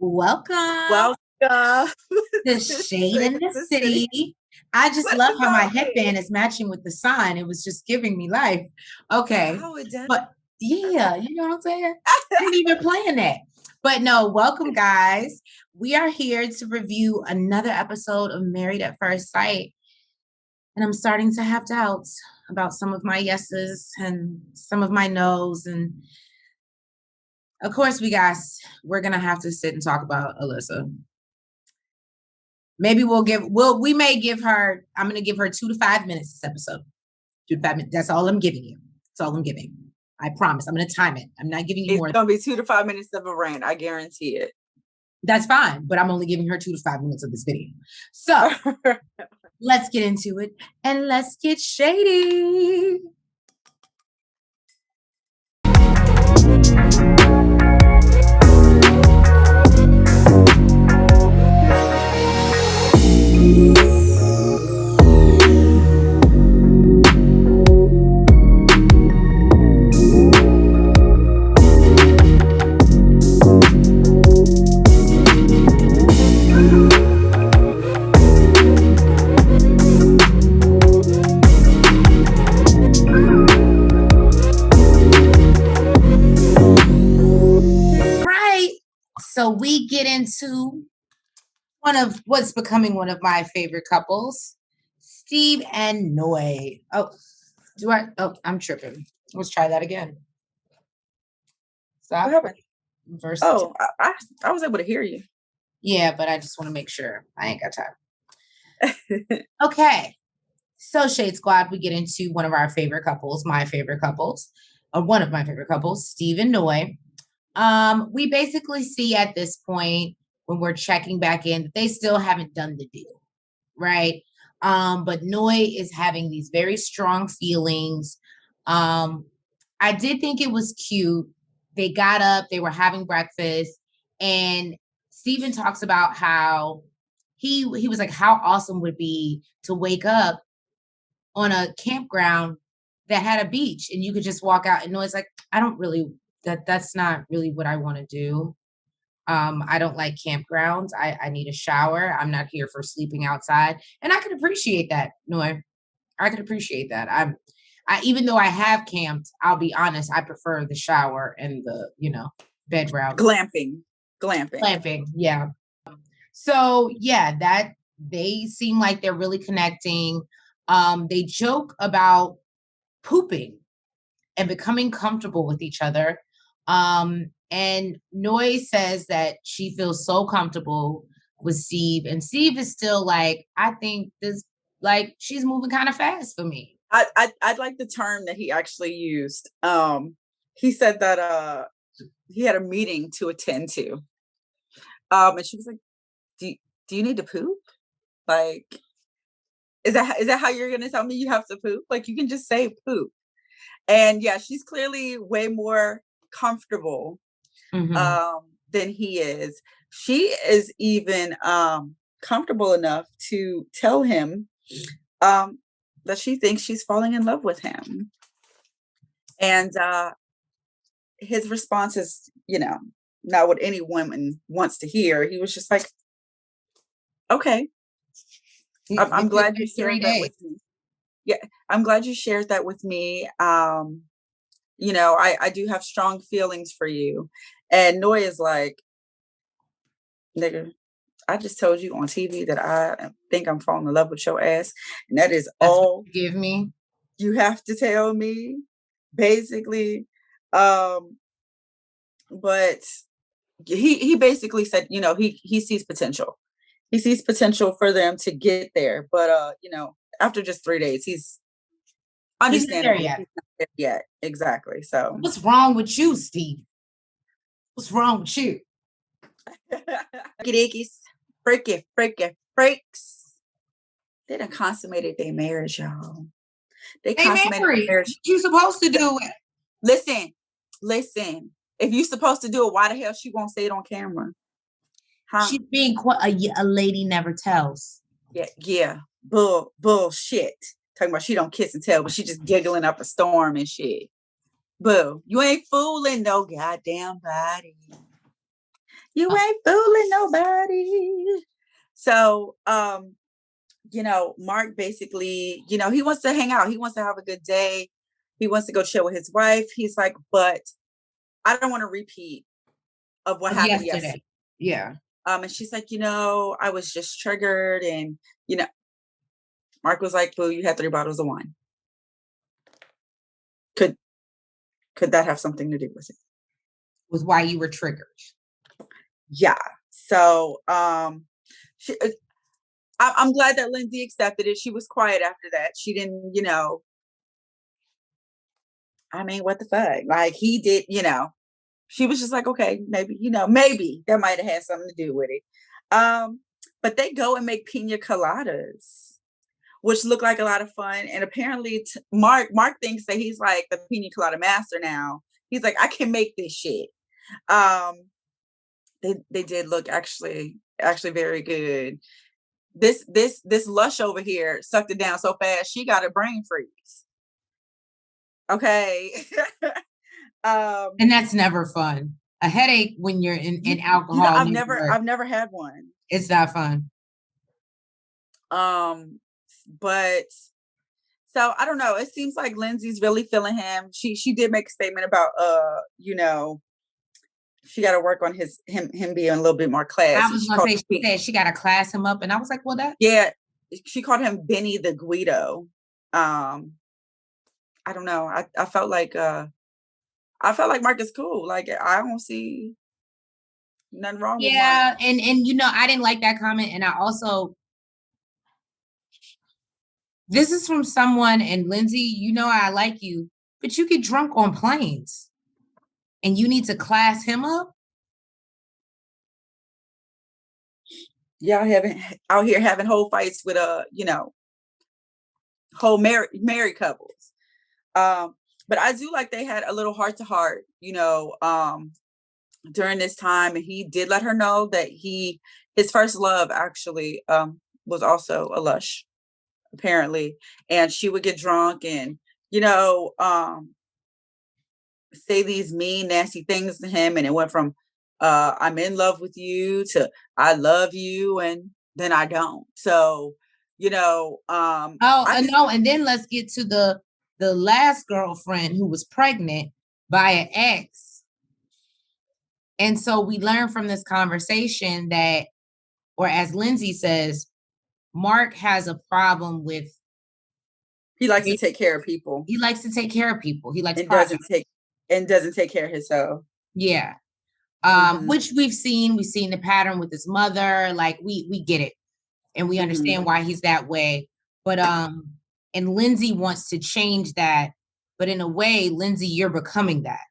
Welcome Welcome to Shade in the City. I just love how my headband is matching with the sign. It was just giving me life. Okay. Oh, it does. But yeah, you know what I'm saying? I didn't even plan that. But no, welcome, guys. We are here to review another episode of Married at First Sight. And I'm starting to have doubts about some of my yeses and some of my nos. And of course, we're gonna have to sit and talk about Alyssa. Maybe we may give her, I'm going to give her 2 to 5 minutes this episode. 2 to 5 minutes. That's all I'm giving you. That's all I'm giving. I promise. I'm going to time it. I'm not giving you more. It's going to be 2 to 5 minutes of a rant. I guarantee it. That's fine. But I'm only giving her 2 to 5 minutes of this video. So let's get into it and let's get shady. So we get into one of what's becoming one of my favorite couples, Steve and Noi. I'm tripping. Let's try that again. Stop. What happened? Verse I was able to hear you. Yeah, but I just want to make sure. I ain't got time. Okay. So Shade Squad, we get into one of our favorite couples, one of my favorite couples, Steve and Noi. We basically see at this point when we're checking back in that they still haven't done the deal, right? But Noi is having these very strong feelings. I did think it was cute. They got up, they were having breakfast, and Steven talks about how he was like, how awesome would it be to wake up on a campground that had a beach and you could just walk out. And Noi's like, that's not really what I want to do. I don't like campgrounds. I need a shower. I'm not here for sleeping outside. And I can appreciate that, Noi. I can appreciate that. I even though I have camped, I'll be honest, I prefer the shower and the, bed route. Glamping, yeah. So yeah, that they seem like they're really connecting. They joke about pooping and becoming comfortable with each other. And Noi says that she feels so comfortable with Steve, and Steve is still like, I think she's moving kind of fast for me. I'd like the term that he actually used. He said that he had a meeting to attend to. And she was like, do you need to poop? Like, is that how you're gonna tell me you have to poop? Like, you can just say poop. And yeah, she's clearly way more comfortable than he is. She is even comfortable enough to tell him that she thinks she's falling in love with him. And his response is, not what any woman wants to hear. He was just like, okay. I'm glad you shared that with me. Yeah, I'm glad you shared that with me. I do have strong feelings for you. And Noi is like, nigga, I just told you on TV that I think I'm falling in love with your ass. And that's all you give me. You have to tell me, basically. But he basically said, he sees potential. He sees potential for them to get there. But, after just 3 days, he's understandable. He's not there yet. Exactly. So what's wrong with you, Steve? What's wrong with you? Freaks. They done consummated their marriage, y'all. They consummated their marriage. You supposed to do it. Listen. If you're supposed to do it, why the hell she won't say it on camera? Huh? She's being a lady never tells. Yeah. Bullshit. Talking about she don't kiss and tell, but she just giggling up a storm and shit. Boo. You ain't fooling no goddamn body. You ain't fooling nobody. So, Mark basically, he wants to hang out. He wants to have a good day. He wants to go chill with his wife. He's like, but I don't want to repeat of what happened yesterday. Yeah. And she's like, I was just triggered. And, Mark was like, boo, you had 3 bottles of wine. Could that have something to do with it? With why you were triggered? Yeah. So, I'm glad that Lindsay accepted it. She was quiet after that. She didn't, what the fuck? Like he did, she was just like, okay, maybe, maybe that might have had something to do with it. But they go and make pina coladas, which look like a lot of fun. And apparently Mark thinks that he's like the pina colada master now. He's like, I can make this shit. They did look actually very good. This Lush over here sucked it down so fast she got a brain freeze. Okay. And that's never fun. A headache when you're in alcohol. I've never had one. It's not fun. But so I don't know. It seems like Lindsay's really feeling him. She did make a statement about she got to work on him being a little bit more classy. I was gonna say she said she got to class him up, and I was like, well, that she called him Benny the Guido. I don't know. I felt like Mark is cool. Like I don't see nothing wrong with Mark. Yeah, and I didn't like that comment, and I also. This is from someone, and Lindsay, I like you, but you get drunk on planes and you need to class him up. Y'all out here having whole fights with whole married couples. But I do like they had a little heart to heart, during this time, and he did let her know that his first love actually was also a Lush, apparently, and she would get drunk and say these mean, nasty things to him, and it went from I'm in love with you to I love you, and then I don't. So and then let's get to the last girlfriend who was pregnant by an ex. And so we learned from this conversation that, or as Lindsay says, Mark has a problem with. He likes to take care of people. He likes to take care of people. He likes doesn't take care of himself. Yeah. Which we've seen the pattern with his mother. Like we get it. And we understand why he's that way. But and Lindsay wants to change that. But in a way, Lindsay, you're becoming that.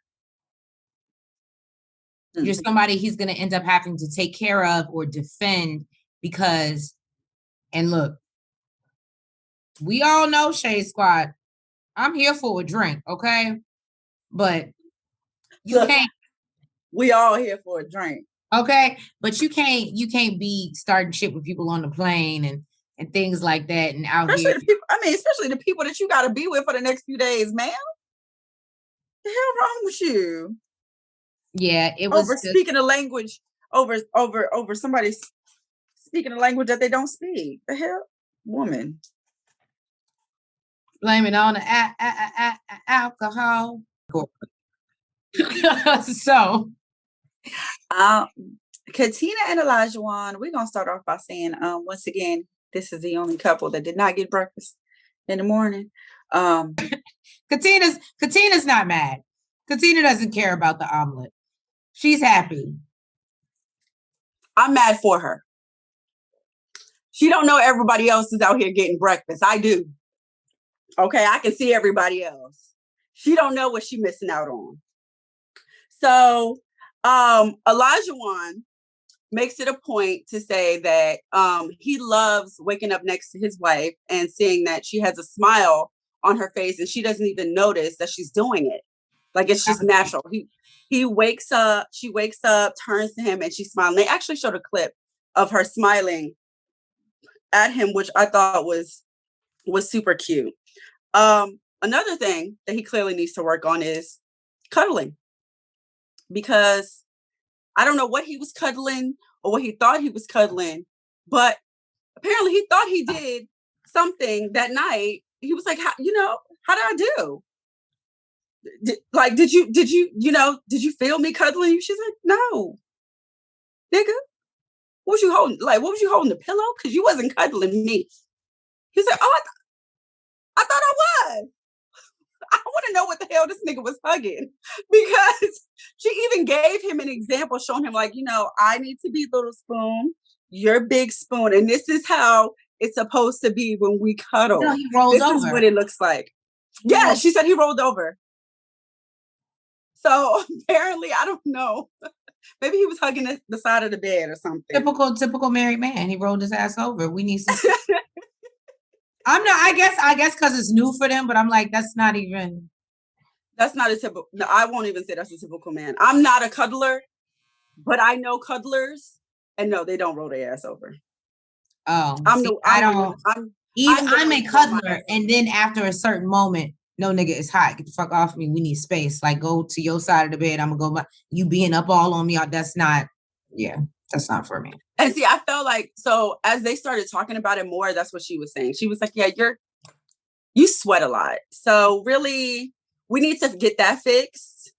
You're somebody he's going to end up having to take care of or defend because, and look, we all know, Shade Squad, I'm here for a drink, okay? But you can't. We all here for a drink. Okay, but you can't be starting shit with people on the plane and things like that and out especially here. Especially the people that you got to be with for the next few days, ma'am. The hell wrong with you? Yeah, it was speaking a language over somebody speaking a language that they don't speak. The hell, woman. Blame it on the alcohol. So, Katina and Elijah, we're gonna start off by saying, once again, this is the only couple that did not get breakfast in the morning. Katina's not mad. Katina doesn't care about the omelet. She's happy. I'm mad for her. She don't know everybody else is out here getting breakfast. I do. Okay, I can see everybody else. She don't know what she's missing out on. So Elijah makes it a point to say that he loves waking up next to his wife and seeing that she has a smile on her face and she doesn't even notice that she's doing it. Like it's just natural. He wakes up, she wakes up, turns to him and she's smiling. They actually showed a clip of her smiling at him, which I thought was super cute. Another thing that he clearly needs to work on is cuddling. Because I don't know what he was cuddling or what he thought he was cuddling, but apparently he thought he did something that night. He was like, how did I do? Did you feel me cuddling you? She's like, no, nigga. What was you holding? Like, what was you holding, the pillow? Because you wasn't cuddling me. He said, oh, I thought I was. I want to know what the hell this nigga was hugging, because she even gave him an example, showing him like, I need to be little spoon, you're big spoon, and this is how it's supposed to be when we cuddle. No, he rolled over. This is what it looks like. Yeah, she said he rolled over. So apparently, I don't know. Maybe he was hugging the side of the bed or something. Typical married man. He rolled his ass over. We need some. I'm not. I guess because it's new for them. But I'm like, that's not even. That's not a typical. No, I won't even say that's a typical man. I'm not a cuddler, but I know cuddlers, and no, they don't roll their ass over. Oh, I'm a cuddler, and then after a certain moment, no, nigga, it's hot. Get the fuck off me. We need space. Like, go to your side of the bed. I'm gonna go. You being up all on me. That's not. Yeah, that's not for me. And see, I felt like, so as they started talking about it more, that's what she was saying. She was like, yeah, you sweat a lot. So really, we need to get that fixed.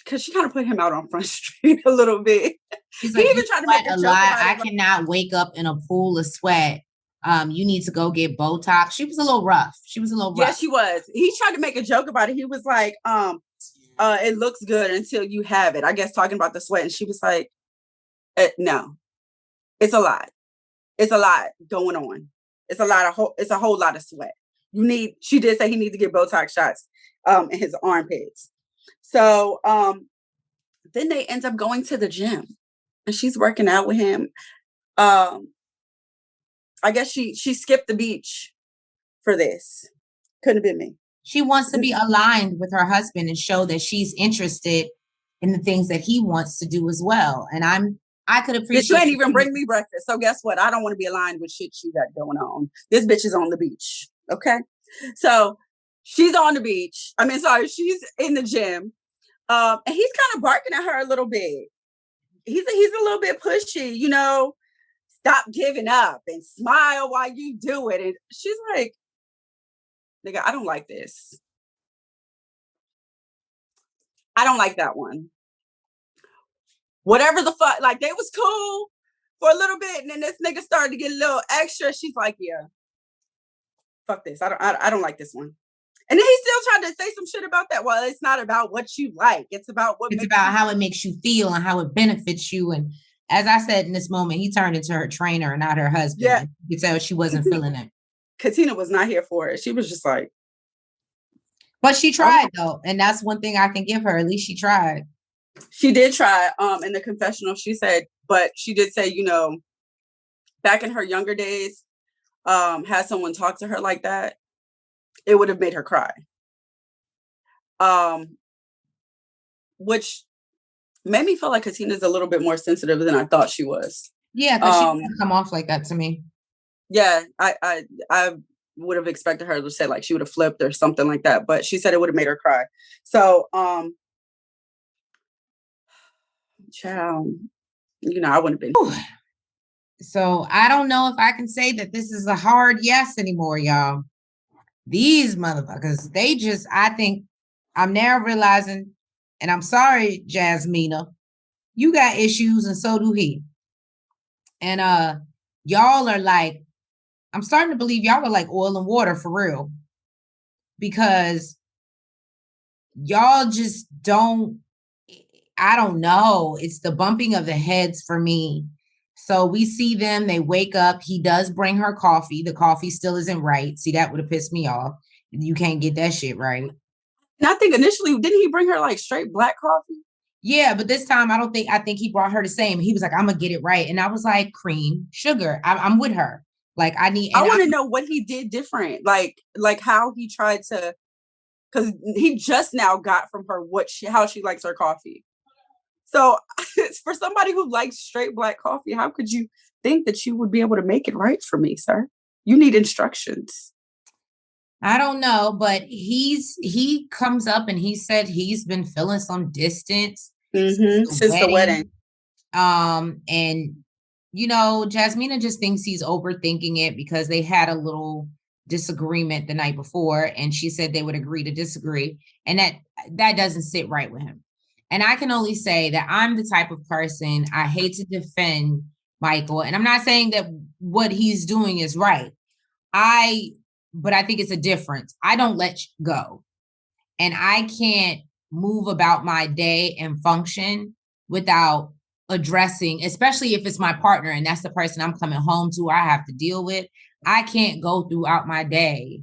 Because she kind of put him out on Front Street a little bit. He's like, he even tried to make a joke about it. I cannot wake up in a pool of sweat. You need to go get Botox. She was a little rough. Yeah, she was. He tried to make a joke about it. He was like, it looks good until you have it. I guess talking about the sweat. And she was like, no, it's a lot. It's a lot going on. It's a whole lot of sweat. She did say he needs to get Botox shots in his armpits. So then they end up going to the gym and she's working out with him. I guess she skipped the beach for this. Couldn't have been me. She wants to be aligned with her husband and show that she's interested in the things that he wants to do as well. And I could appreciate. You ain't even bring me breakfast. So guess what? I don't want to be aligned with shit you got going on. This bitch is on the beach. Okay. So she's on the beach. She's in the gym. And he's kind of barking at her a little bit. He's a little bit pushy, stop giving up and smile while you do it. And she's like, nigga, I don't like this. I don't like that one. Whatever the fuck, like they was cool for a little bit. And then this nigga started to get a little extra. She's like, yeah, fuck this. I don't like this one. And then he still tried to say some shit about that. Well, it's not about what you like. It's about how it makes you feel and how it benefits you. And as I said in this moment, he turned into her trainer and not her husband. Yeah. You could tell she wasn't feeling it. Katina was not here for it. She was just like. But she tried though. And that's one thing I can give her. At least she tried. She did try. In the confessional, she said, but she did say, back in her younger days, had someone talk to her like that, it would have made her cry. Which made me feel like Katina's a little bit more sensitive than I thought she was. Yeah, because she didn't come off like that to me. Yeah, I would have expected her to say like she would have flipped or something like that, but she said it would have made her cry. So, child, I wouldn't have been. So I don't know if I can say that this is a hard yes anymore, y'all. These motherfuckers, I think I'm now realizing, and I'm sorry, Jasmina, you got issues and so do he. And y'all are like, I'm starting to believe y'all are like oil and water for real. Because y'all just I don't know. It's the bumping of the heads for me. So we see them, they wake up. He does bring her coffee. The coffee still isn't right. See, that would have pissed me off. You can't get that shit right. And I think initially, didn't he bring her like straight black coffee? Yeah, but this time I think he brought her the same. He was like, I'm gonna get it right. And I was like, cream, sugar. I'm with her. Like I want to know what he did different. Like how he tried to, because he just now got from her how she likes her coffee. So for somebody who likes straight black coffee, how could you think that you would be able to make it right for me, sir? You need instructions. I don't know, but he comes up and he said he's been feeling some distance since the wedding. And Jasmina just thinks he's overthinking it because they had a little disagreement the night before, and she said they would agree to disagree, and that doesn't sit right with him. And I can only say that I'm the type of person, I hate to defend Michael, and I'm not saying that what he's doing is right. But I think it's a difference. I don't let go, and I can't move about my day and function without addressing, especially if it's my partner and that's the person I'm coming home to or I have to deal with. I can't go throughout my day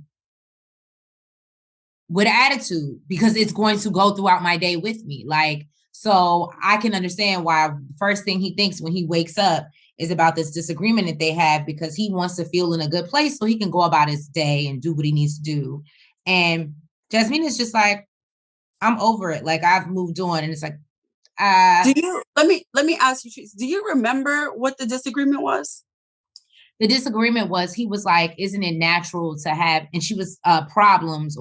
with attitude because it's going to go throughout my day with me. Like, so I can understand why the first thing he thinks when he wakes up is about this disagreement that they have, because he wants to feel in a good place so he can go about his day and do what he needs to do. And Jasmine is just like, I'm over it. Like, I've moved on. And it's like, let me ask you, do you remember what the disagreement was? The disagreement was, he was like, isn't it natural to have, and she was problems,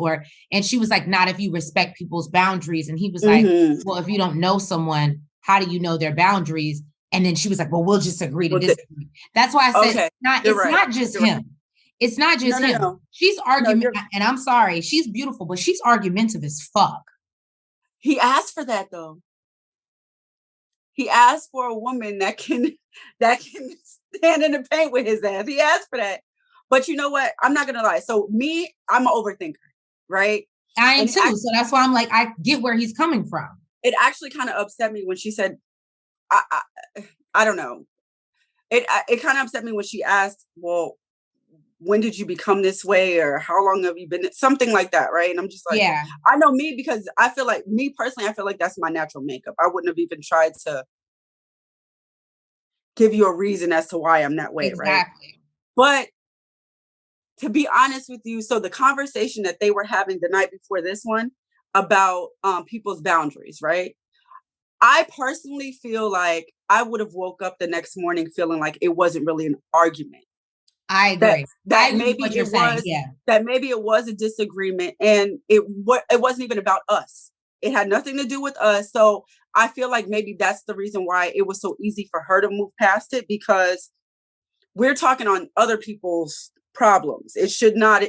and she was like, not if you respect people's boundaries. And he was like, well, if you don't know someone, how do you know their boundaries? And then she was like, well, we'll just agree to disagree. That's why I said, it's not just him. It's not just him. No. She's argument, and I'm sorry, she's beautiful, but she's argumentative as fuck. He asked for that though. He asked for a woman that can stand in the paint with his ass. He asked for that. But you know what? I'm not gonna lie. So me, I'm an overthinker, right? I am too. So that's why I'm like, I get where he's coming from. It actually kind of upset me when she said, I don't know. It kind of upset me when she asked, well, when did you become this way, or how long have you been, something like that, right? And I'm just like, yeah, I know me, because I feel like, me personally, I feel like that's my natural makeup. I wouldn't have even tried to give you a reason as to why I'm that way, right? But to be honest with you, so the conversation that they were having the night before this one about people's boundaries, right? I personally feel like I would have woke up the next morning feeling like it wasn't really an argument. I agree. That maybe it was, that maybe it was a disagreement, and it wasn't even about us. It had nothing to do with us. So I feel like maybe that's the reason why it was so easy for her to move past it, because we're talking on other people's problems. It should not,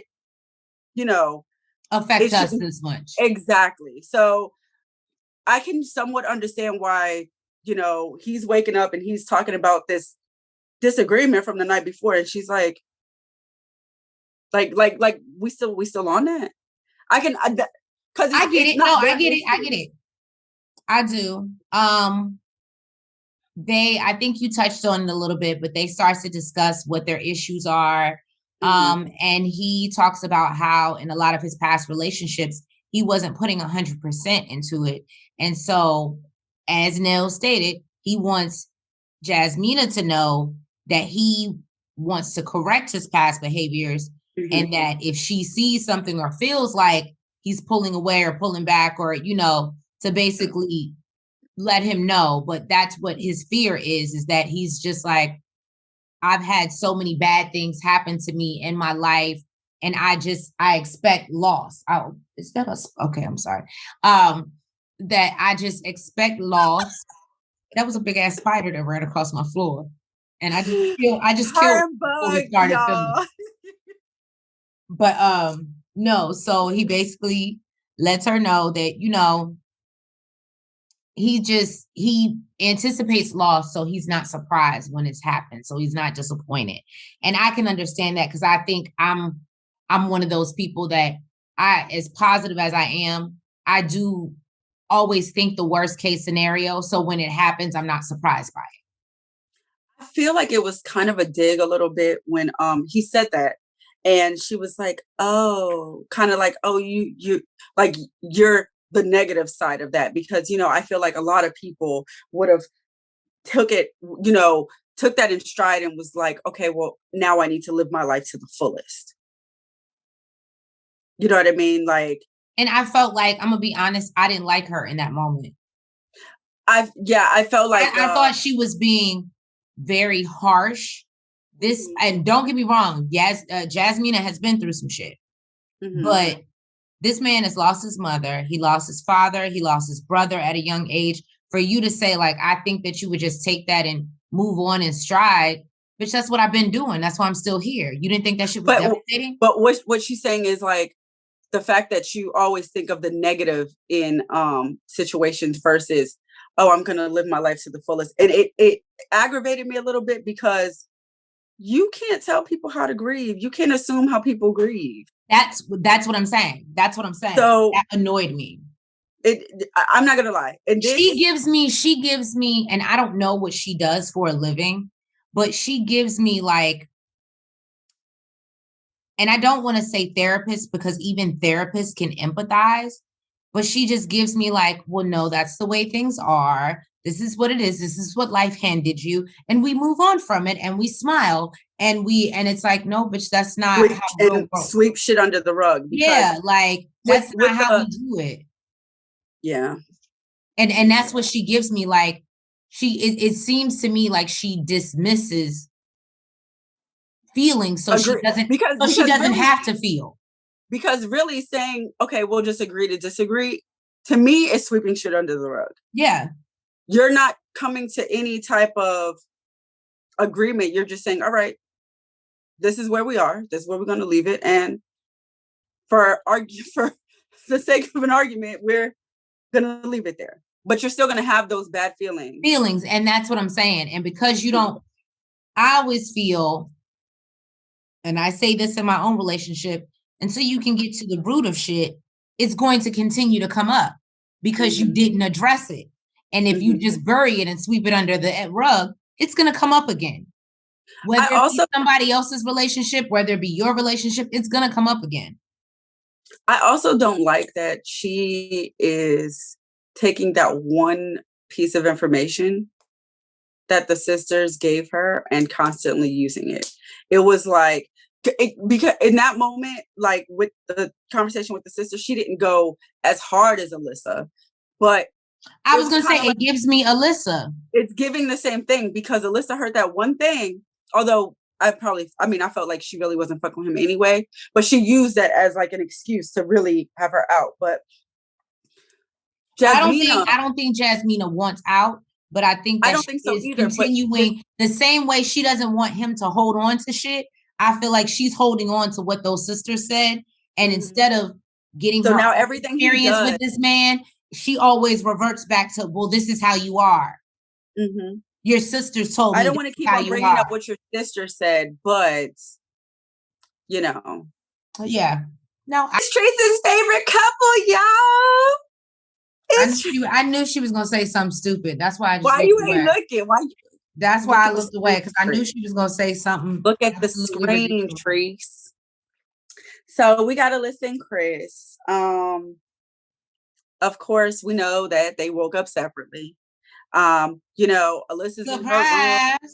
affect us this much. Exactly. So I can somewhat understand why, he's waking up and he's talking about this disagreement from the night before, and she's like we still on that. I get it. I get it. I do. I think you touched on it a little bit, but they start to discuss what their issues are. And he talks about how in a lot of his past relationships, he wasn't putting 100% into it. And so, as Nell stated, he wants Jasmina to know that he wants to correct his past behaviors, and that if she sees something or feels like he's pulling away or pulling back, or, to basically let him know. But that's what his fear is that he's just like, I've had so many bad things happen to me in my life, and I expect loss. Okay, I'm sorry. That I just expect loss. That was a big ass spider that ran across my floor. And I just killed before we started filming. But no, so he basically lets her know that, he anticipates loss, so he's not surprised when it's happened. So he's not disappointed. And I can understand that, because I think I'm one of those people that as positive as I am, I do always think the worst case scenario. So when it happens, I'm not surprised by it. I feel like it was kind of a dig a little bit when he said that, and she was like, oh, kind of like, oh, you like, you're the negative side of that, because I feel like a lot of people would have took that in stride and was like, okay, well, now I need to live my life to the fullest. You know what I mean? Like, and I felt like, I'm gonna be honest, I didn't like her in that moment. I felt like I thought she was being very harsh. And don't get me wrong, yes, Jasmina has been through some shit, but this man has lost his mother, he lost his father, he lost his brother at a young age. for you to say, like, I think that you would just take that and move on in stride, bitch, that's what I've been doing. That's why I'm still here. You didn't think that shit was devastating? But what she's saying is like the fact that you always think of the negative in situations versus, oh, I'm gonna live my life to the fullest. And it aggravated me a little bit because you can't tell people how to grieve. You can't assume how people grieve. That's what I'm saying. That's what I'm saying. So that annoyed me. I'm not gonna lie. And she gives me, and I don't know what she does for a living, but she gives me like, and I don't want to say therapist because even therapists can empathize, but she just gives me like, well, no, that's the way things are. This is what it is. This is what life handed you. And we move on from it and we smile and it's like, no, bitch, that's not and sweep shit under the rug. Yeah, like that's not how we do it. Yeah. And that's what she gives me. Like it seems to me like she dismisses feelings so she doesn't really have to feel. Because really saying, okay, we'll just agree to disagree, to me is sweeping shit under the rug. Yeah. You're not coming to any type of agreement. You're just saying, all right, this is where we are. This is where we're going to leave it. And for the sake of an argument, we're going to leave it there. But you're still going to have those bad feelings. And that's what I'm saying. And because you don't, I always feel, and I say this in my own relationship, until you can get to the root of shit, it's going to continue to come up because you didn't address it. And if you just bury it and sweep it under the rug, it's going to come up again. Whether it be somebody else's relationship, whether it be your relationship, it's going to come up again. I also don't like that she is taking that one piece of information that the sisters gave her and constantly using it. It was like, because in that moment, like with the conversation with the sister, she didn't go as hard as Alyssa, but I was going to say, it gives me Alyssa. It's giving the same thing because Alyssa heard that one thing, although I felt like she really wasn't fucking with him anyway, but she used that as like an excuse to really have her out. But Jasmina, I don't think Jasmina wants out, but I think that I don't think so either. Continuing the same way she doesn't want him to hold on to shit. I feel like she's holding on to what those sisters said, and instead of getting her now everything experience with this man, she always reverts back to, well, this is how you are. Your sisters told me. I don't want to keep on bringing up what your sister said, but you know, yeah. No, it's Tracy's favorite couple, y'all. I knew she was gonna say something stupid. That's why I just. Why you ain't looking? That's why I looked away because I knew she was gonna say something. Look at the screen, Trace. So we got Alyssa and Chris. Of course, we know that they woke up separately. Alyssa's in her room.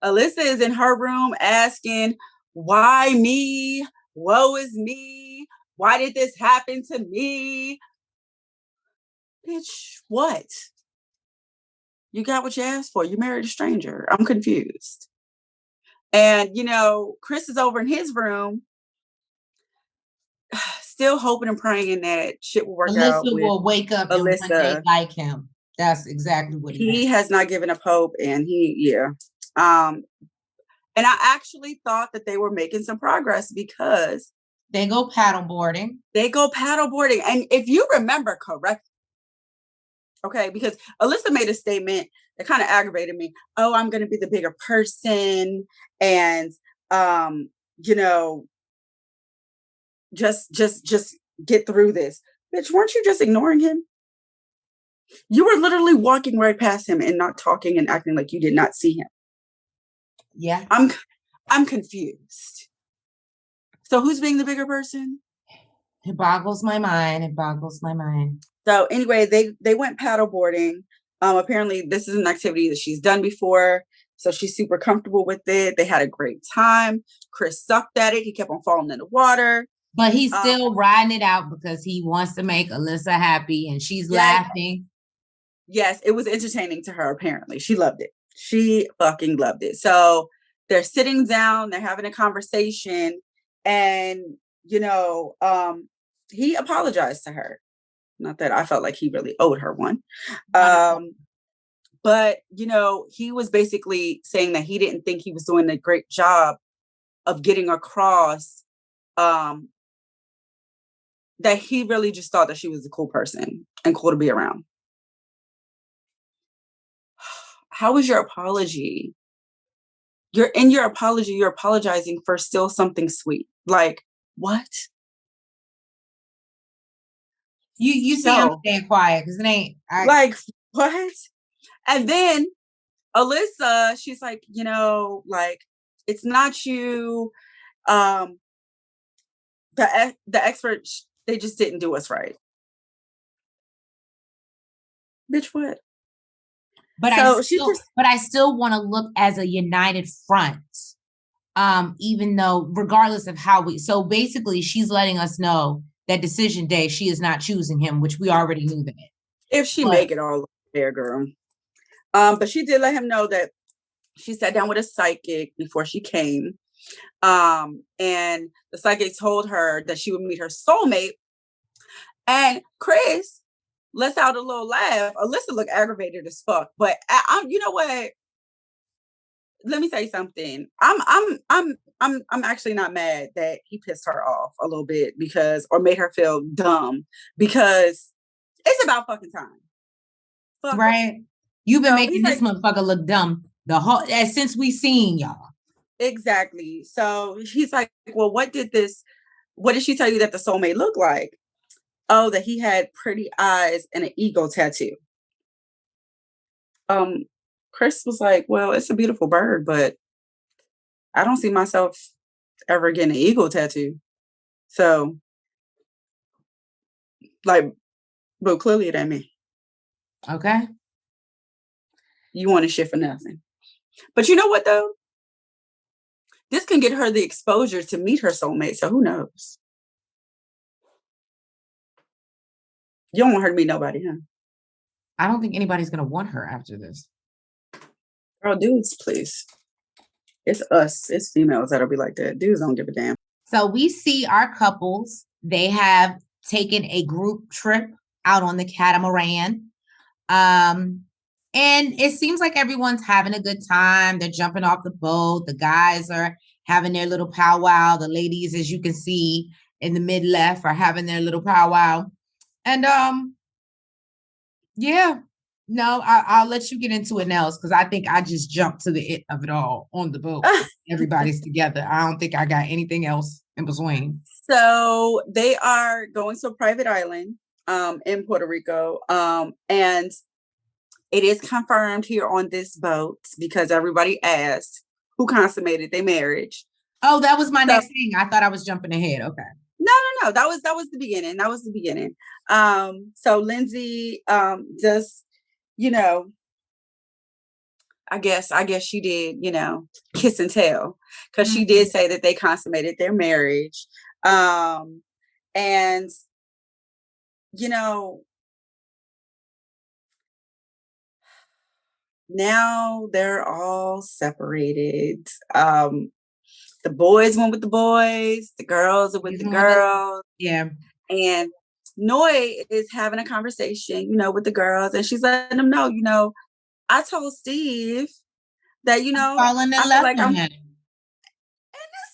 Alyssa is in her room asking, why me? Woe is me. Why did this happen to me? Bitch, what? You got what you asked for. You married a stranger. I'm confused. And, Chris is over in his room, still hoping and praying that shit will work out. Alyssa will wake up and one day like him. That's exactly what he has not given up hope. And and I actually thought that they were making some progress because they go paddleboarding. And if you remember correctly, okay, because Alyssa made a statement that kind of aggravated me. Oh, I'm going to be the bigger person. And, just get through this. Bitch, weren't you just ignoring him? You were literally walking right past him and not talking and acting like you did not see him. Yeah. I'm confused. So who's being the bigger person? It boggles my mind. So anyway, they went paddleboarding. Apparently this is an activity that she's done before. So she's super comfortable with it. They had a great time. Chris sucked at it. He kept on falling in the water. But he's still riding it out because he wants to make Alyssa happy and she's laughing. Yes, it was entertaining to her, apparently. She loved it. She fucking loved it. So they're sitting down, they're having a conversation, and he apologized to her. Not that I felt like he really owed her one. But, you know, he was basically saying that he didn't think he was doing a great job of getting across that he really just thought that she was a cool person and cool to be around. How was your apology? You're in your apology, you're apologizing for still something sweet. Like, what? You see, I'm staying quiet because it ain't like what? And then Alyssa, she's like, you know, like, it's not you. The experts, they just didn't do us right. Bitch, what? But I still want to look as a united front. Even though, regardless of how so basically she's letting us know that decision day she is not choosing him, which we already knew that. If she make it all there, girl. But she did let him know that she sat down with a psychic before she came. And the psychic told her that she would meet her soulmate. And Chris lets out a little laugh. Alyssa looked aggravated as fuck. But you know what? Let me say something. I'm actually not mad that he pissed her off a little bit or made her feel dumb, because it's about fucking time. Right. You've been making this motherfucker look dumb since we seen y'all. Exactly. So he's like, well, what did she tell you that the soulmate looked like? Oh, that he had pretty eyes and an eagle tattoo. Chris was like, well, it's a beautiful bird, but I don't see myself ever getting an eagle tattoo. So, like, but clearly it ain't me. Okay. You want to shit for nothing. But you know what, though? This can get her the exposure to meet her soulmate. So who knows? You don't want her to meet nobody, huh? I don't think anybody's going to want her after this. Girl, dudes, please. It's us. It's females that'll be like that. Dudes don't give a damn. So we see our couples. They have taken a group trip out on the catamaran. And it seems like everyone's having a good time. They're jumping off the boat. The guys are having their little powwow. The ladies, as you can see in the mid left, are having their little powwow. And yeah, no, I'll let you get into it, Nels, because I think I just jumped to the it of it all on the boat. Everybody's together. I don't think I got anything else in between. So they are going to a private island in Puerto Rico. And it is confirmed here on this boat, because everybody asked who consummated their marriage. Oh, that was my next thing. I thought I was jumping ahead. Okay. No. That was the beginning. That was the beginning. So Lindsay just, you know, I guess she did, you know, kiss and tell, because she did say that they consummated their marriage. And, you know, now they're all separated. The boys went with the boys, the girls are with the girls. Yeah. And Noi is having a conversation, you know, with the girls, and she's letting them know, you know, I told Steve that, you know, I feel like and this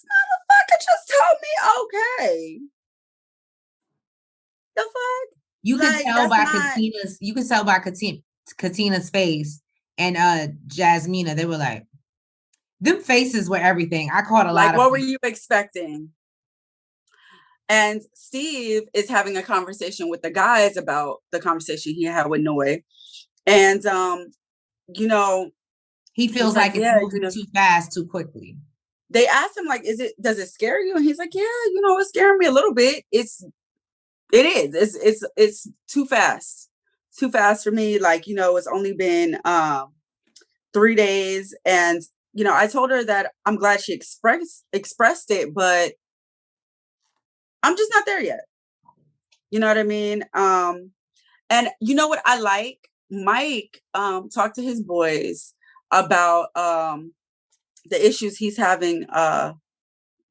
motherfucker just told me, okay. The fuck? You can tell by Katina's face and Jasmina. They were like, them faces were everything. I caught a lot of. What were you expecting? And Steve is having a conversation with the guys about the conversation he had with Noi. And you know, he feels like it's moving too fast, too quickly. They asked him, like, does it scare you? And he's like, yeah, you know, it's scaring me a little bit. It's too fast. Too fast for me. Like, you know, it's only been 3 days. And, you know, I told her that I'm glad she expressed it, but I'm just not there yet. You know what I mean? And you know what I like? Mike talked to his boys about the issues he's having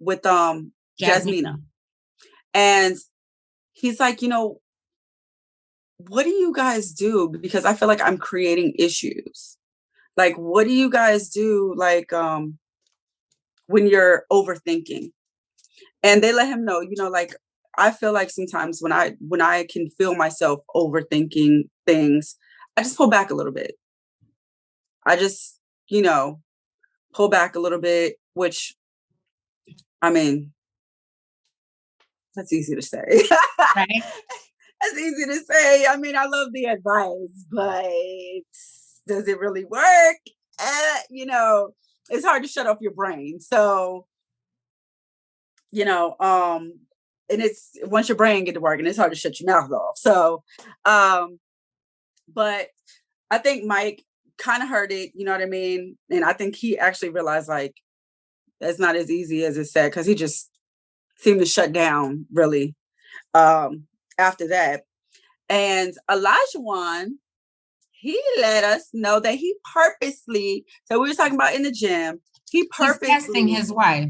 with Jasmina. And he's like, you know, what do you guys do? Because I feel like I'm creating issues. Like, what do you guys do? Like, when you're overthinking, and they let him know, like, I feel like sometimes when I can feel myself overthinking things, I just pull back a little bit. I just, pull back a little bit, which, I mean, that's easy to say. Right? That's easy to say. I mean, I love the advice, but does it really work? It's hard to shut off your brain. So, you know, um, and it's once your brain get to working, it's hard to shut your mouth off. So, but I think Mike kind of heard it, you know what I mean? And I think he actually realized like it's not as easy as it said, because he just seemed to shut down really after that. And Elijah, he let us know that he purposely, so we were talking about in the gym, he He's testing purposely, his wife.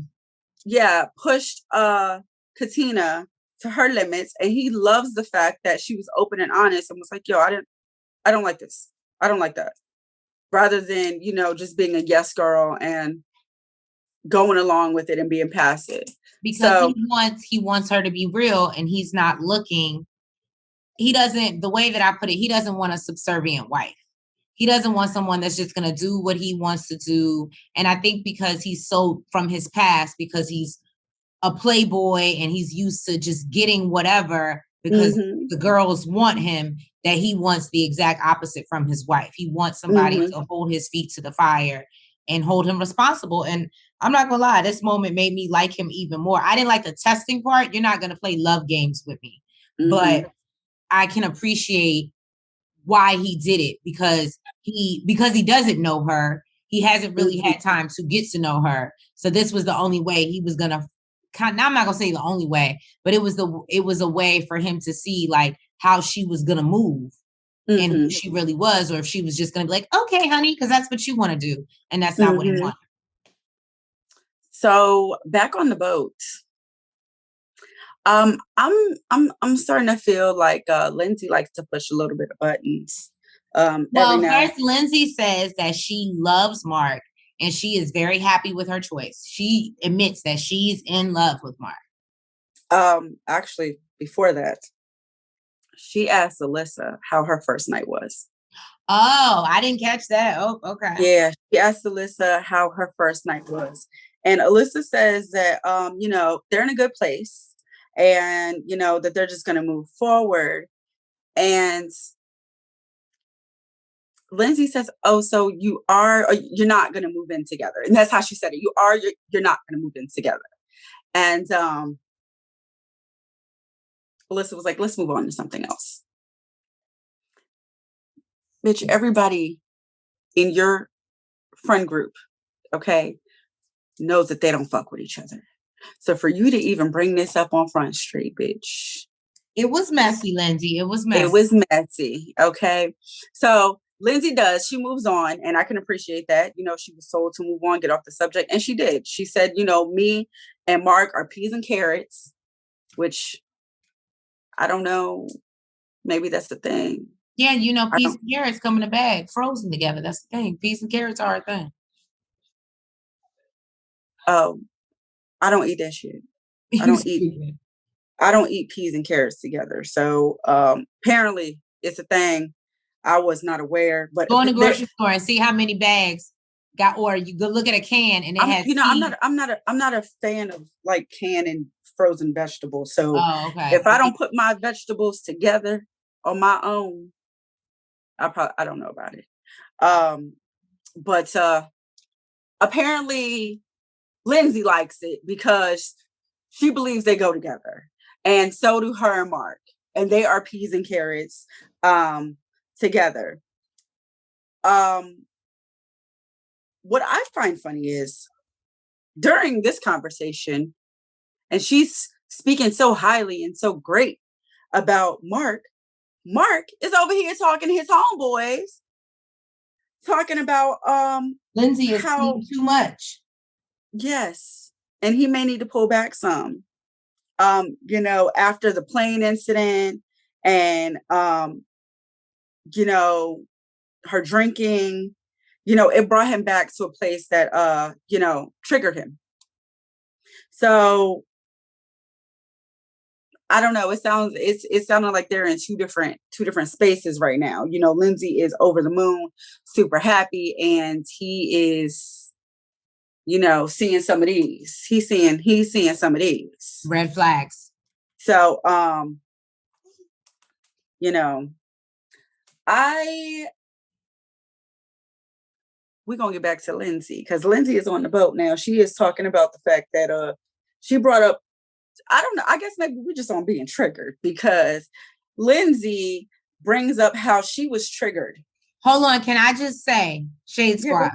yeah, pushed Katina to her limits. And he loves the fact that she was open and honest and was like, yo, I don't like this. I don't like that. Rather than, just being a yes girl and going along with it and being passive. Because So he wants her to be real, and he's not looking. He doesn't, the way that I put it, he doesn't want a subservient wife. He doesn't want someone that's just going to do what he wants to do. And I think because he's so from his past, because he's a playboy and he's used to just getting whatever because the girls want him, that he wants the exact opposite from his wife. He wants somebody to hold his feet to the fire and hold him responsible. And I'm not gonna lie, this moment made me like him even more. I didn't like the testing part. You're not gonna play love games with me, but I can appreciate why he did it, because he doesn't know her. He hasn't really had time to get to know her. So this was the only way he was gonna I'm not gonna say the only way, but it was a way for him to see like how she was gonna move and who she really was, or if she was just gonna be like, okay, honey, because that's what you want to do. And that's not what he wanted. So back on the boat. I'm starting to feel like Lindsay likes to push a little bit of buttons. Well, first, Lindsay says that she loves Mark and she is very happy with her choice. She admits that she's in love with Mark. Actually, before that, she asked Alyssa how her first night was. Oh, I didn't catch that. Oh, okay. Yeah, she asked Alyssa how her first night was. And Alyssa says that, they're in a good place and, that they're just going to move forward. And Lindsay says, oh, so you're not going to move in together. And that's how she said it. You're not going to move in together. And Alyssa was like, let's move on to something else. Bitch, everybody in your friend group, okay, knows that they don't fuck with each other. So for you to even bring this up on Front Street, bitch. It was messy, Lindsay. It was messy. It was messy. Okay. So Lindsay she moves on, and I can appreciate that. She was told to move on, get off the subject, and she did. She said, me and Mark are peas and carrots, which I don't know. Maybe that's the thing. Yeah, peas and carrots come in a bag, frozen together. That's the thing. Peas and carrots are a thing. Oh, I don't eat that shit. I don't eat peas and carrots together. So apparently it's a thing. I was not aware. But go in the grocery store and see how many bags got, or you go look at a can and it has. I'm not a fan of like canned and frozen vegetables. So if I don't put my vegetables together on my own, I don't know about it. But apparently Lindsay likes it because she believes they go together. And so do her and Mark. And they are peas and carrots together. What I find funny is during this conversation, and she's speaking so highly and so great about Mark is over here talking to his homeboys, talking about Lindsay is seeing too much. Yes. And he may need to pull back some. After the plane incident and you know, her drinking, you know, it brought him back to a place that, you know, triggered him. So I don't know. It sounded like they're in two different spaces right now. You know, Lindsay is over the moon, super happy, and he is, you know, seeing some of these. He's seeing some of these red flags. So, you know, we're gonna get back to Lindsay because Lindsay is on the boat now. She is talking about the fact that she brought up, I don't know, I guess maybe we're just on being triggered because Lindsay brings up how she was triggered. Hold on, can I just say, Shade Squad,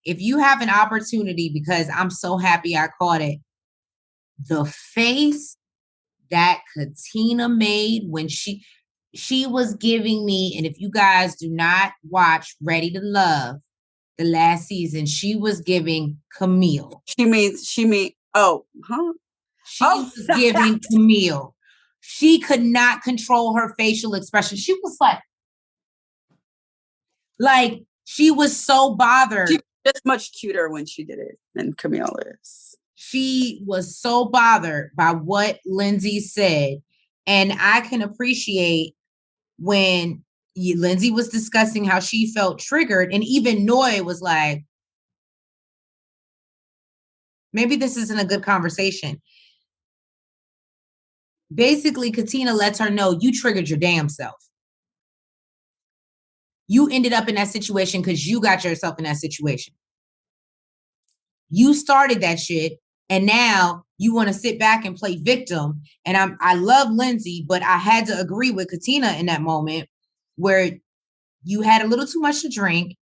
if you have an opportunity, because I'm so happy I caught it, the face that Katina made when she was giving me, and if you guys do not watch Ready to Love, the last season, she was giving Camille. She means, oh, huh? She was giving Camille. She could not control her facial expression. She was like she was so bothered. She's just much cuter when she did it than Camille is. She was so bothered by what Lindsay said. And I can appreciate when Lindsay was discussing how she felt triggered, and even Noy was like, maybe this isn't a good conversation. Basically, Katina lets her know you triggered your damn self. You ended up in that situation because you got yourself in that situation. You started that shit, and now you want to sit back and play victim. And I love Lindsay, but I had to agree with Katina in that moment where you had a little too much to drink.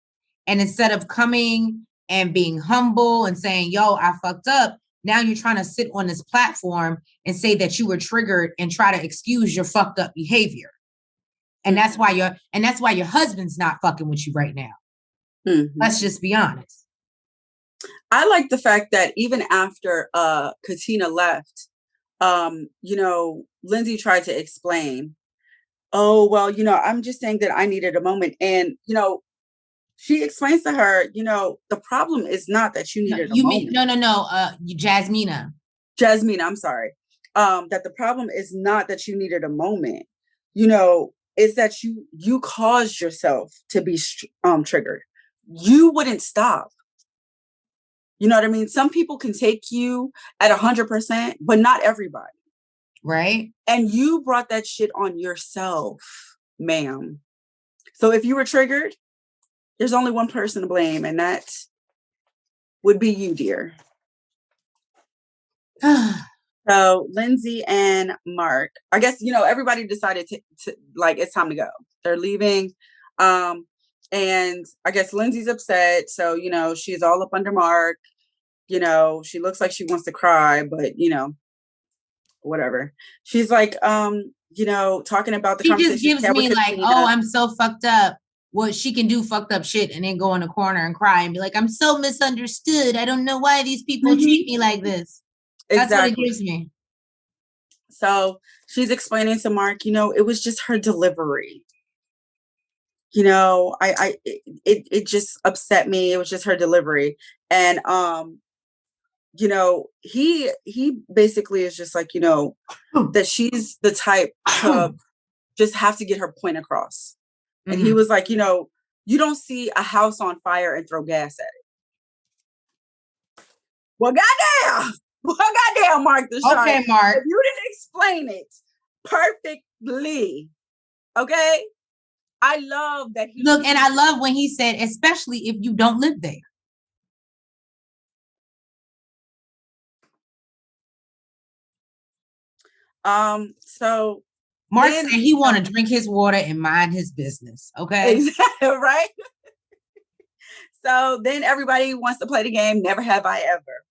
And instead of coming and being humble and saying, yo, I fucked up, now you're trying to sit on this platform and say that you were triggered and try to excuse your fucked up behavior. And that's why your husband's not fucking with you right now. Mm-hmm. Let's just be honest. I like the fact that even after Katina left, you know, Lindsay tried to explain, oh, well, you know, I'm just saying that I needed a moment. And, you know, she explains to her, you know, the problem is not that you needed a moment. Jasmina, I'm sorry. That the problem is not that you needed a moment. You know, it's that you caused yourself to be triggered. You wouldn't stop. You know what I mean? Some people can take you at 100%, but not everybody. Right. And you brought that shit on yourself, ma'am. So if you were triggered, there's only one person to blame, and that would be you, dear. So Lindsay and Mark, I guess, you know, everybody decided to like, it's time to go. They're leaving. And I guess Lindsay's upset. So, you know, she's all up under Mark. You know, she looks like she wants to cry, but, you know, whatever. She's like, you know, talking about the conversation. She just gives me like, oh, I'm so fucked up. Well, she can do fucked up shit and then go in a corner and cry and be like, I'm so misunderstood. I don't know why these people treat me like this. That's what it gives me. So she's explaining to Mark, you know, it was just her delivery. You know, it just upset me. It was just her delivery. And, you know, he basically is just like, you know, that she's the type to just have to get her point across. Mm-hmm. And he was like, you know, you don't see a house on fire and throw gas at it. Well, goddamn. Well, goddamn, Mark. Okay, Mark. If you didn't explain it perfectly, okay? I love that he... Look, and I love when he said, especially if you don't live there. So Mark said he want to drink his water and mind his business. Okay. Exactly, right? So then everybody wants to play the game. Never have I ever.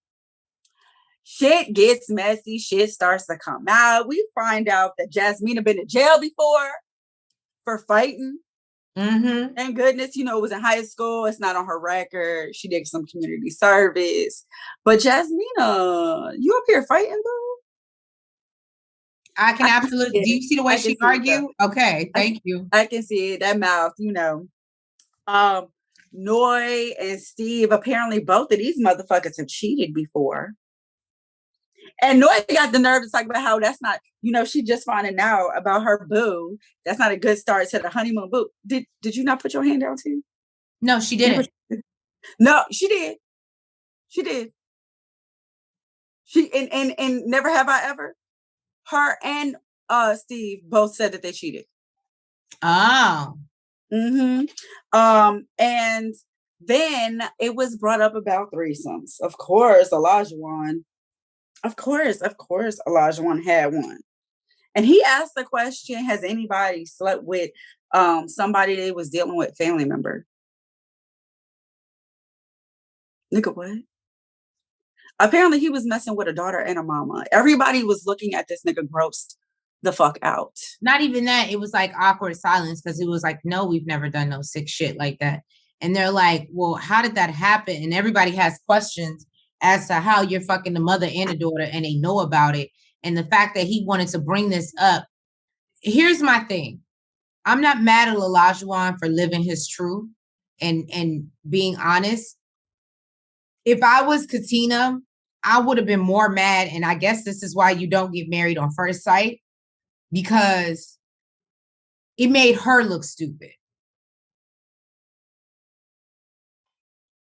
Shit gets messy. Shit starts to come out. We find out that Jasmina been in jail before for fighting. Mm-hmm. Thank goodness, you know, it was in high school. It's not on her record. She did some community service. But Jasmina, you up here fighting, boo? I can absolutely. Do you see the way she argue? Okay, thank you. I can see it. That mouth, Noy and Steve, apparently both of these motherfuckers have cheated before. And Noy got the nerve to talk about how that's not, she just finding out about her boo. That's not a good start to the honeymoon. Boo, did you not put your hand down too? No, she didn't. No, she did. She did. She and never have I ever. Her and Steve both said that they cheated. Oh. And then it was brought up about threesomes. Of course, Olajuwon. Of course, Olajuwon had one. And he asked the question, has anybody slept with somebody they was dealing with, family member? Nigga, what? Apparently he was messing with a daughter and a mama. Everybody was looking at this nigga grossed the fuck out. Not even that. It was like awkward silence because it was like, no, we've never done no sick shit like that. And they're like, well, how did that happen? And everybody has questions as to how you're fucking the mother and the daughter and they know about it. And the fact that he wanted to bring this up. Here's my thing. I'm not mad at Olajuwon for living his truth and being honest. If I was Katina, I would have been more mad. And I guess this is why you don't get married on first sight, because it made her look stupid.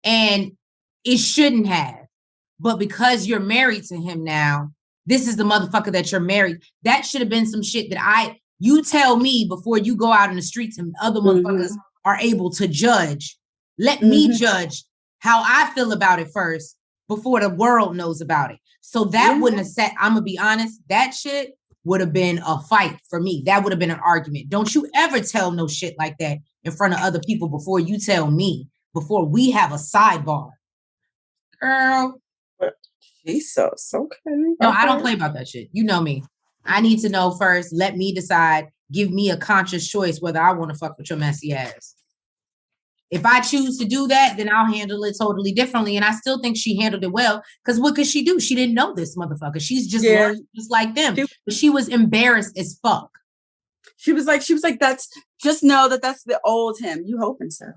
And it shouldn't have. But because you're married to him now, this is the motherfucker that you're married. That should have been some shit that you tell me before you go out in the streets and other motherfuckers are able to judge. Let me judge how I feel about it first before the world knows about it. So that wouldn't have set, I'm going to be honest, that shit would have been a fight for me. That would have been an argument. Don't you ever tell no shit like that in front of other people before you tell me, before we have a sidebar. Girl. Jesus, okay. No, I don't play about that shit. You know me. I need to know first. Let me decide. Give me a conscious choice whether I want to fuck with your messy ass. If I choose to do that, then I'll handle it totally differently. And I still think she handled it well. Because what could she do? She didn't know this motherfucker. She's just learned just like them. But she was embarrassed as fuck. She was like, that's just know that that's the old him. You hoping so?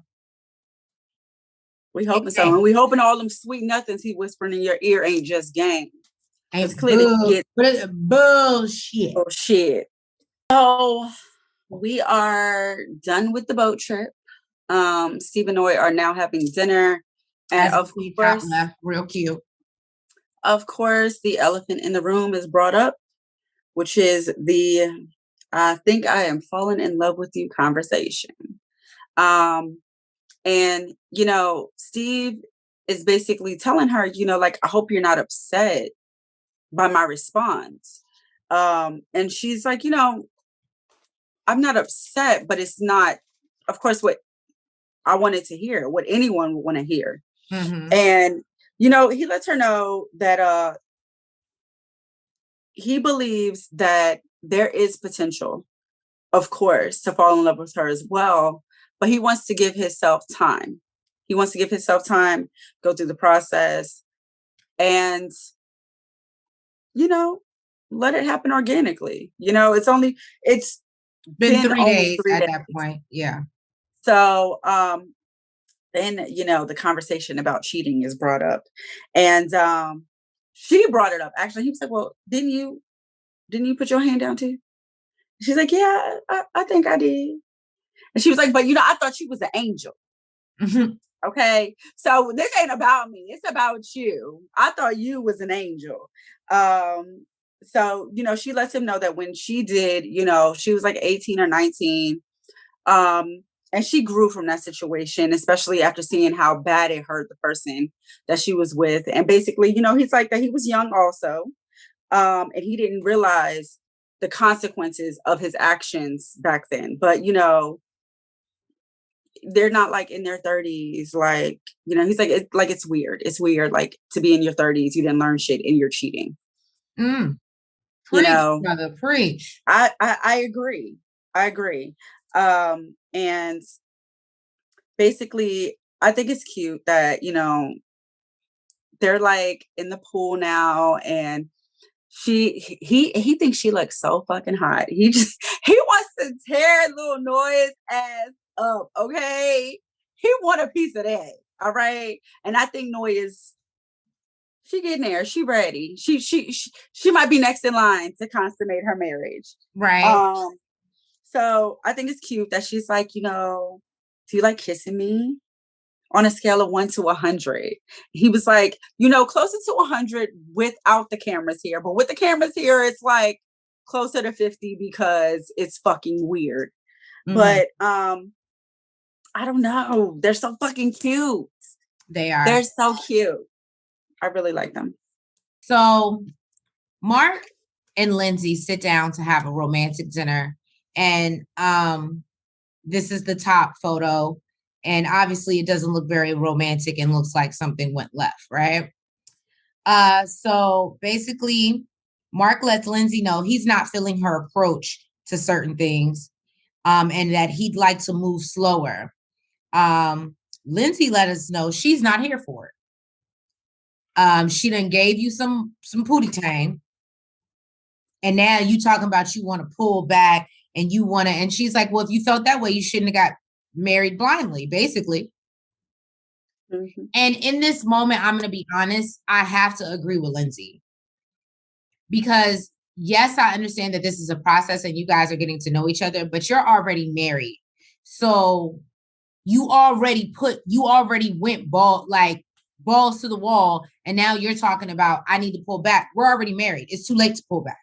We hoping so. And we hoping all them sweet nothings he whispering in your ear ain't just game. It's clearly bullshit. Bullshit. So we are done with the boat trip. Steve and Noy are now having dinner. And of course, real cute. Of course, the elephant in the room is brought up, which is the I think I am falling in love with you conversation. And, Steve is basically telling her, like, I hope you're not upset by my response. And she's like, I'm not upset, but it's not, of course, what I wanted to hear, what anyone would want to hear. And, he lets her know that he believes that there is potential, of course, to fall in love with her as well. But he wants to give himself time. He wants to give himself time, go through the process, and, let it happen organically. It's been 3 days at that point. Yeah. So then, the conversation about cheating is brought up. And she brought it up. Actually, he was like, well, didn't you put your hand down too? She's like, yeah, I think I did. And she was like, but I thought she was an angel. Okay. So this ain't about me. It's about you. I thought you was an angel. So, she lets him know that when she did, she was like 18 or 19. And she grew from that situation, especially after seeing how bad it hurt the person that she was with. And basically, he's like that he was young also. And he didn't realize the consequences of his actions back then. But, they're not like in their 30s. Like, he's like, it's weird. It's weird. Like to be in your 30s, you didn't learn shit and you're cheating. Preach, brother, preach. I agree. And basically, I think it's cute that, they're like in the pool now and he thinks she looks so fucking hot. He wants to tear little Noise ass up. Okay, he want a piece of that. All right, and I think Noise, she getting there. She ready. She might be next in line to consummate her marriage. Right. So I think it's cute that she's like, do you like kissing me? On a scale of 1 to 100. He was like, closer to 100 without the cameras here. But with the cameras here, it's like closer to 50 because it's fucking weird. Mm-hmm. But I don't know. They're so fucking cute. They are. They're so cute. I really like them. So Mark and Lindsay sit down to have a romantic dinner. And this is the top photo. And obviously it doesn't look very romantic and looks like something went left, right? So basically, Mark lets Lindsay know he's not feeling her approach to certain things, and that he'd like to move slower. Lindsay let us know she's not here for it. She done gave you some pootie tang, and now you talking about you want to pull back and you want to, and she's like, well, if you felt that way, you shouldn't have got married blindly, basically. Mm-hmm. And in this moment, I'm going to be honest, I have to agree with Lindsay. Because yes, I understand that this is a process and you guys are getting to know each other, but you're already married. So you already went balls to the wall. And now you're talking about, I need to pull back. We're already married. It's too late to pull back.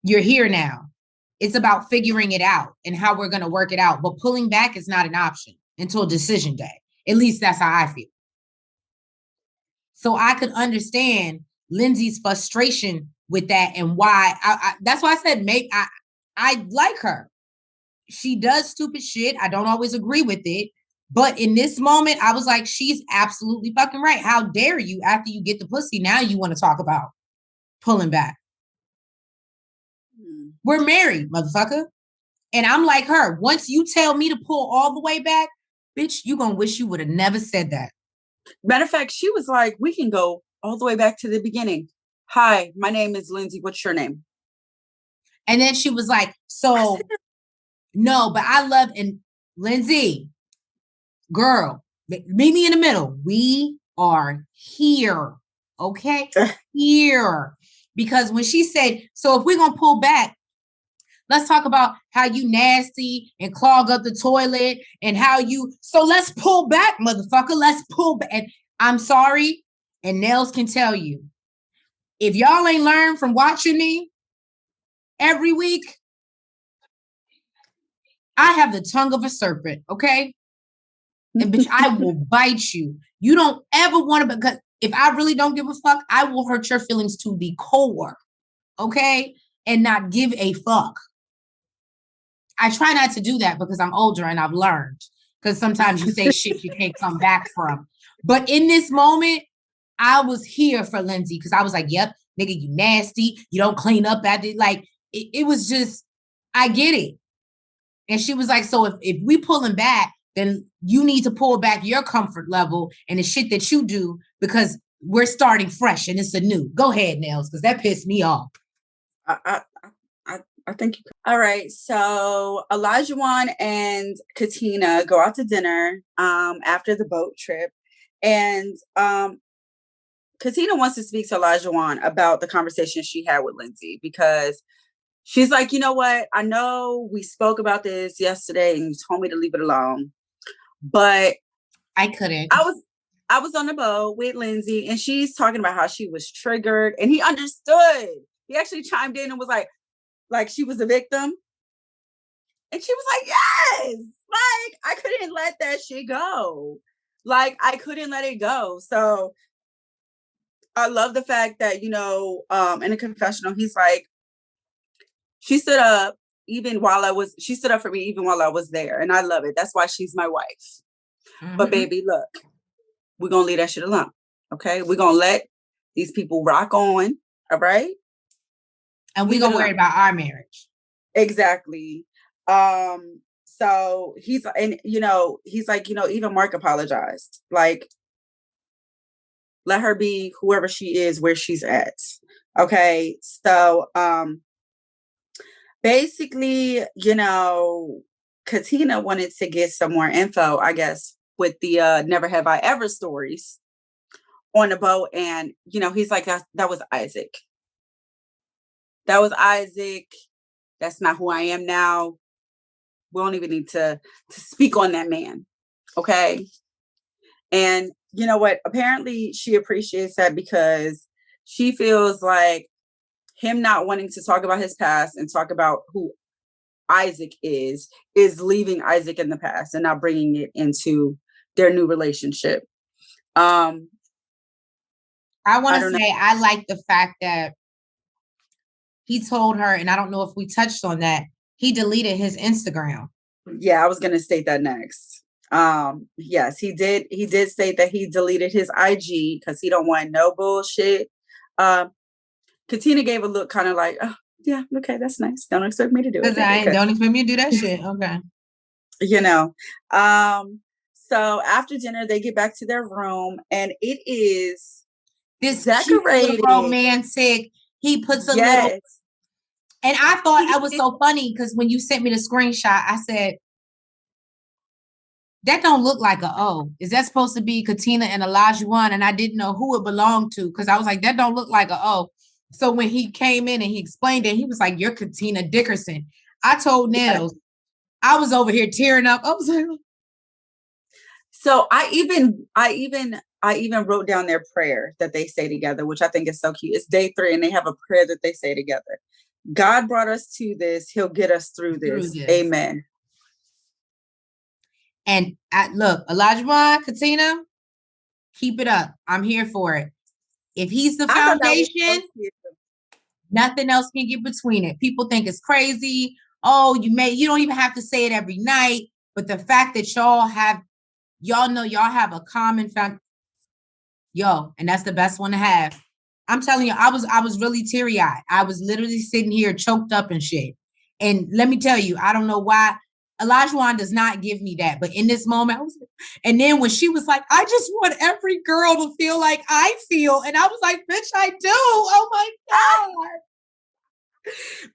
You're here now. It's about figuring it out and how we're going to work it out. But pulling back is not an option until decision day. At least that's how I feel. So I could understand Lindsay's frustration with that and why. That's why I said I like her. She does stupid shit. I don't always agree with it. But in this moment, I was like, she's absolutely fucking right. How dare you, after you get the pussy, now you want to talk about pulling back. We're married, motherfucker. And I'm like her. Once you tell me to pull all the way back, bitch, you gonna wish you would have never said that. Matter of fact, she was like, we can go all the way back to the beginning. Hi, my name is Lindsay. What's your name? And then she was like, so no, but I love, and Lindsay, girl, meet me in the middle. We are here. Okay? Here. Because when she said, so if we're going to pull back, let's talk about how you nasty and clog up the toilet and how you, so let's pull back, motherfucker. Let's pull back. And I'm sorry. And Nels can tell you, if y'all ain't learned from watching me every week, I have the tongue of a serpent, okay? And bitch, I will bite you. You don't ever want to, because if I really don't give a fuck, I will hurt your feelings to the core, okay? And not give a fuck. I try not to do that because I'm older and I've learned. Because sometimes you say shit you can't come back from. But in this moment, I was here for Lindsay because I was like, yep, nigga, you nasty. You don't clean up after it. Like, it was just, I get it. And she was like, so if we pulling back, then you need to pull back your comfort level and the shit that you do because we're starting fresh and it's a new. Go ahead, Nels, because that pissed me off. I think. All right. So Olajuwon and Katina go out to dinner after the boat trip. And Katina wants to speak to Olajuwon about the conversation she had with Lindsay because she's like, you know what? I know we spoke about this yesterday and you told me to leave it alone, but I couldn't. I was on the boat with Lindsay and she's talking about how she was triggered and he understood. He actually chimed in and was like she was a victim. And she was like, yes, like I couldn't let that shit go. Like I couldn't let it go. So I love the fact that, in a confessional, he's like, she stood up she stood up for me even while I was there. And I love it. That's why she's my wife. Mm-hmm. But baby, look, we're going to leave that shit alone. Okay. We're going to let these people rock on. All right. And we're going to worry about our marriage. Exactly. So he's like, even Mark apologized. Like, let her be whoever she is, where she's at. Okay. So, basically, Katina wanted to get some more info, I guess, with the Never Have I Ever stories on the boat. And, he's like, that was Isaac. That was Isaac. That's not who I am now. We don't even need to speak on that man. Okay. And you know what? Apparently she appreciates that because she feels like him not wanting to talk about his past and talk about who Isaac is leaving Isaac in the past and not bringing it into their new relationship. I want to say I like the fact that he told her, and I don't know if we touched on that, he deleted his Instagram. Yeah, I was going to state that next. Yes, he did. He did state that he deleted his IG because he don't want no bullshit. Katina gave a look kind of like, oh, yeah, okay, that's nice. Don't expect me to do it. Don't expect me to do that shit. Okay. So after dinner, they get back to their room and it is this decorated, romantic. He puts a little, and I thought that was so funny because when you sent me the screenshot, I said, that don't look like a O. Is that supposed to be Katina and Olajuwon? And I didn't know who it belonged to because I was like, that don't look like a O. So when he came in and he explained it, he was like, you're Katina Dickerson. I told Nels, I was over here tearing up. I was like, so I even wrote down their prayer that they say together, which I think is so cute. It's day 3 and they have a prayer that they say together. God brought us to this. He'll get us through this. Amen. And look, Olajuwon, Katina, keep it up. I'm here for it. If he's the foundation, nothing else can get between it. People think it's crazy. Oh, you don't even have to say it every night. But the fact that y'all have a common foundation. And that's the best one to have. I'm telling you, I was really teary-eyed. I was literally sitting here choked up and shit. And let me tell you, I don't know why. Olajuwon does not give me that. But in this moment, and then when she was like, I just want every girl to feel like I feel. And I was like, bitch, I do. Oh my God.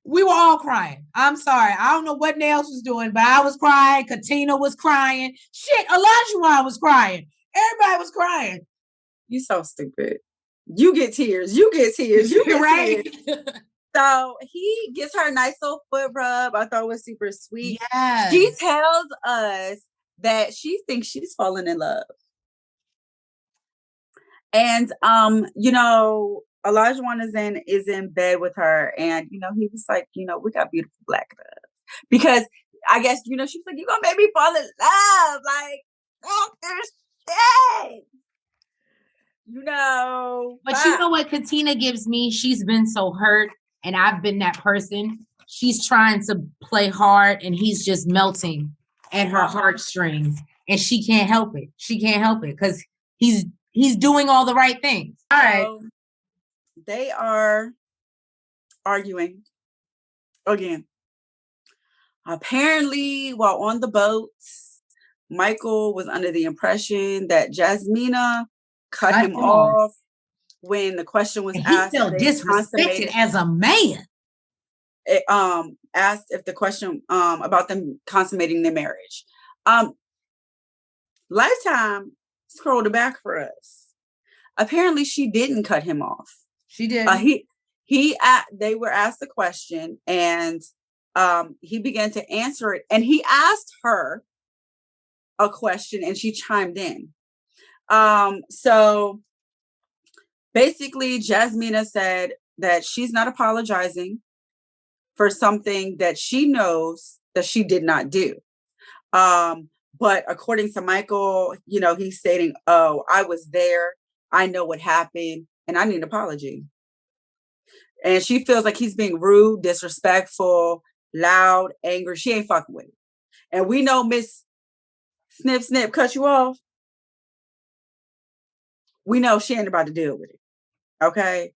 We were all crying. I'm sorry. I don't know what Nails was doing, but I was crying. Katina was crying. Shit, Olajuwon was crying. Everybody was crying. You so stupid. You get tears. You get tears. You get right. Tears. So he gives her a nice little foot rub. I thought it was super sweet. Yes. She tells us that she thinks she's falling in love. And Olajuwon is in bed with her, and he was like, we got beautiful black love. Because I guess she was like, you're gonna make me fall in love, like shit. But you know what Katina gives me? She's been so hurt, and I've been that person. She's trying to play hard, and he's just melting at her heartstrings, and she can't help it. She can't help it because he's doing all the right things. All right. They are arguing again. Apparently, while on the boat, Michael was under the impression that Jasmina cut him off when the question was asked. He felt disrespected as a man. It, asked if the question about them consummating their marriage. Lifetime scrolled it back for us. Apparently, she didn't cut him off. She did. They were asked the question, and he began to answer it, and he asked her a question, and she chimed in. So basically, Jasmina said that she's not apologizing for something that she knows that she did not do. But according to Michael, he's stating, oh, I was there. I know what happened, and I need an apology. And she feels like he's being rude, disrespectful, loud, angry. She ain't fucking with it. And we know Miss Snip Snip cut you off. We know she ain't about to deal with it. Okay.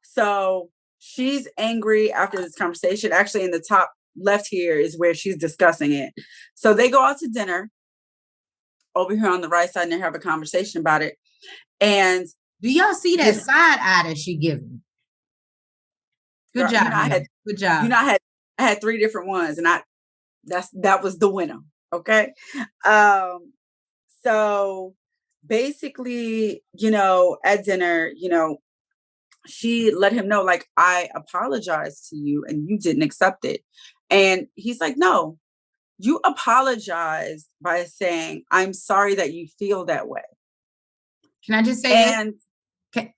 So she's angry after this conversation. Actually, in the top left here is where she's discussing it. So they go out to dinner over here on the right side and they have a conversation about it. And do y'all see that side eye that she giving? Good job, good job. I had 3 different ones, and that was the winner. Okay. So basically, at dinner, she let him know, like, I apologized to you and you didn't accept it. And he's like, no, you apologized by saying, I'm sorry that you feel that way. Can I just say this?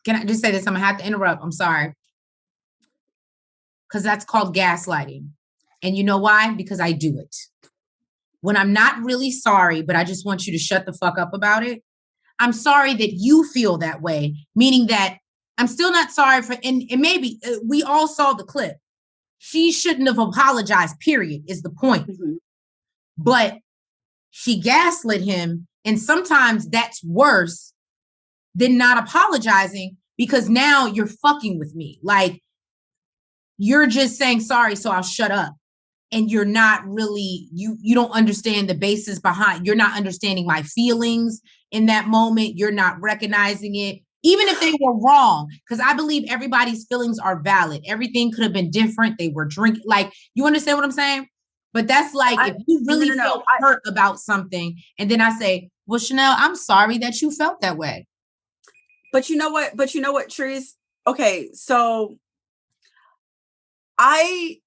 Can I just say this? I'm gonna have to interrupt. I'm sorry. Because that's called gaslighting. And you know why? Because I do it. When I'm not really sorry, but I just want you to shut the fuck up about it. I'm sorry that you feel that way, meaning that I'm still not sorry for, and maybe we all saw the clip. She shouldn't have apologized, period, is the point. Mm-hmm. But she gaslit him. And sometimes that's worse than not apologizing, because now you're fucking with me. Like, you're just saying sorry, so I'll shut up. And you're not really, you don't understand the basis behind, you're not understanding my feelings in that moment. You're not recognizing it, even if they were wrong. Because I believe everybody's feelings are valid. Everything could have been different. They were drinking. Like, you understand what I'm saying? But that's like, if you really feel hurt about something, and then I say, well, Chanel, I'm sorry that you felt that way. But you know what, Trees? Okay, so I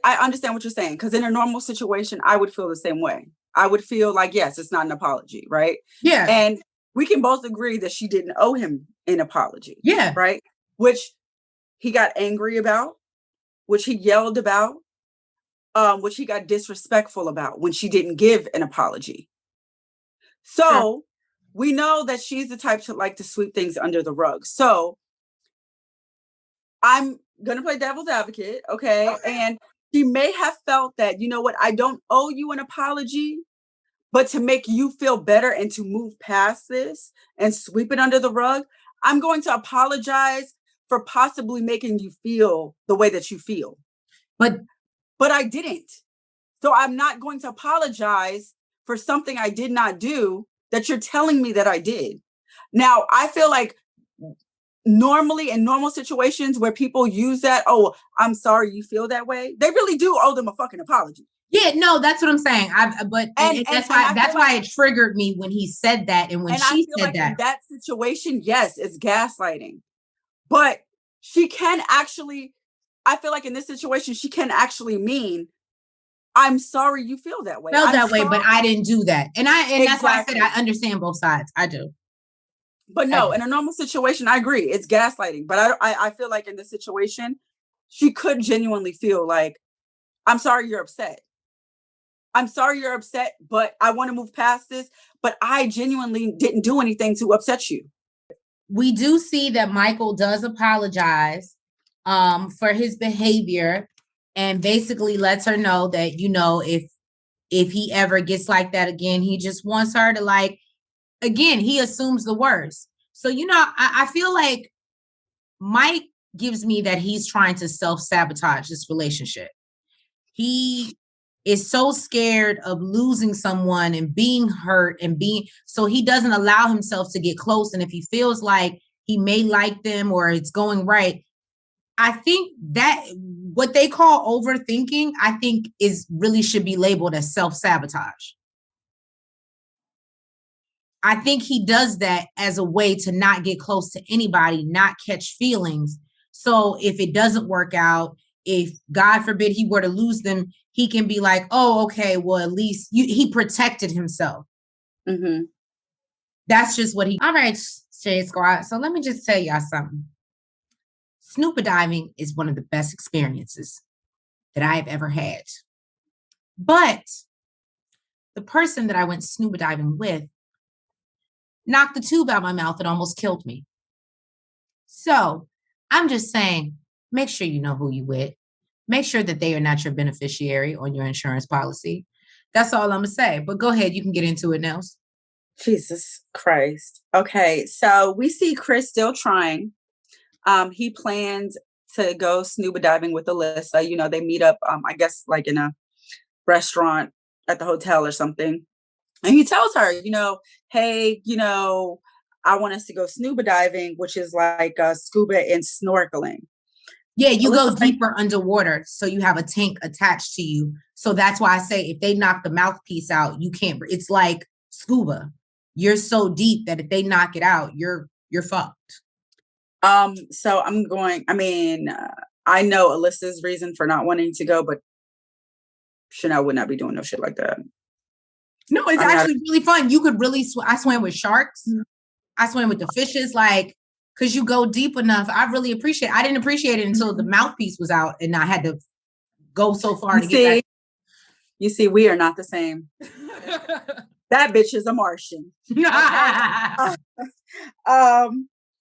understand what you're saying, because in a normal situation, I would feel the same way. I would feel like, yes, it's not an apology, right? Yeah. And we can both agree that she didn't owe him an apology. Yeah. Right? Which he got angry about, which he yelled about, which he got disrespectful about when she didn't give an apology. So we know that she's the type to like to sweep things under the rug. So I'm going to play devil's advocate. Okay. And she may have felt that, you know what, I don't owe you an apology, but to make you feel better and to move past this and sweep it under the rug, I'm going to apologize for possibly making you feel the way that you feel. But I didn't. So I'm not going to apologize for something I did not do that you're telling me that I did. Now, I feel like normally in normal situations where people use that, oh, I'm sorry you feel that way, they really do owe them a fucking apology. Yeah, no, that's what I'm saying. That's why it triggered me when he said that, and when she said that. In that situation, yes, it's gaslighting. But she can actually, I feel like in this situation, she can actually mean, I'm sorry you feel that way. Felt that way, but I didn't do that. And that's why I said I understand both sides. I do. But no, in a normal situation, I agree. It's gaslighting. But I feel like in this situation, she could genuinely feel like, I'm sorry you're upset. I'm sorry you're upset, but I want to move past this. But I genuinely didn't do anything to upset you. We do see that Michael does apologize for his behavior, and basically lets her know that, if he ever gets like that again, he just wants her to, like, again, he assumes the worst. So, I feel like Mike gives me that he's trying to self-sabotage this relationship. He is so scared of losing someone and being hurt so he doesn't allow himself to get close. And if he feels like he may like them or it's going right, I think that what they call overthinking, I think really should be labeled as self-sabotage. I think he does that as a way to not get close to anybody, not catch feelings. So if it doesn't work out, if God forbid he were to lose them, he can be like, oh, okay, well, at least he protected himself. Mm-hmm. That's just what all right, Shade Squad. So let me just tell y'all something. Scuba diving is one of the best experiences that I've ever had. But the person that I went scuba diving with knocked the tube out of my mouth and almost killed me. So I'm just saying, make sure you know who you with. Make sure that they are not your beneficiary on your insurance policy. That's all I'm going to say. But go ahead. You can get into it, Nels. Jesus Christ. Okay. So we see Chris still trying. He plans to go scuba diving with Alyssa. They meet up, I guess, like in a restaurant at the hotel or something. And he tells her, hey, I want us to go scuba diving, which is like scuba and snorkeling. Yeah, you go Alyssa's like, deeper underwater, so you have a tank attached to you. So that's why I say if they knock the mouthpiece out, you can't. It's like scuba. You're so deep that if they knock it out, you're fucked. So I'm going. I mean, I know Alyssa's reason for not wanting to go, but Chanel would not be doing no shit like that. No, it's I'm not- actually really fun. You could really I swam with sharks. I swam with the fishes, like, because you go deep enough. I really appreciate it. I didn't appreciate it until the mouthpiece was out and I had to go so far to get back. You see, we are not the same. That bitch is a Martian.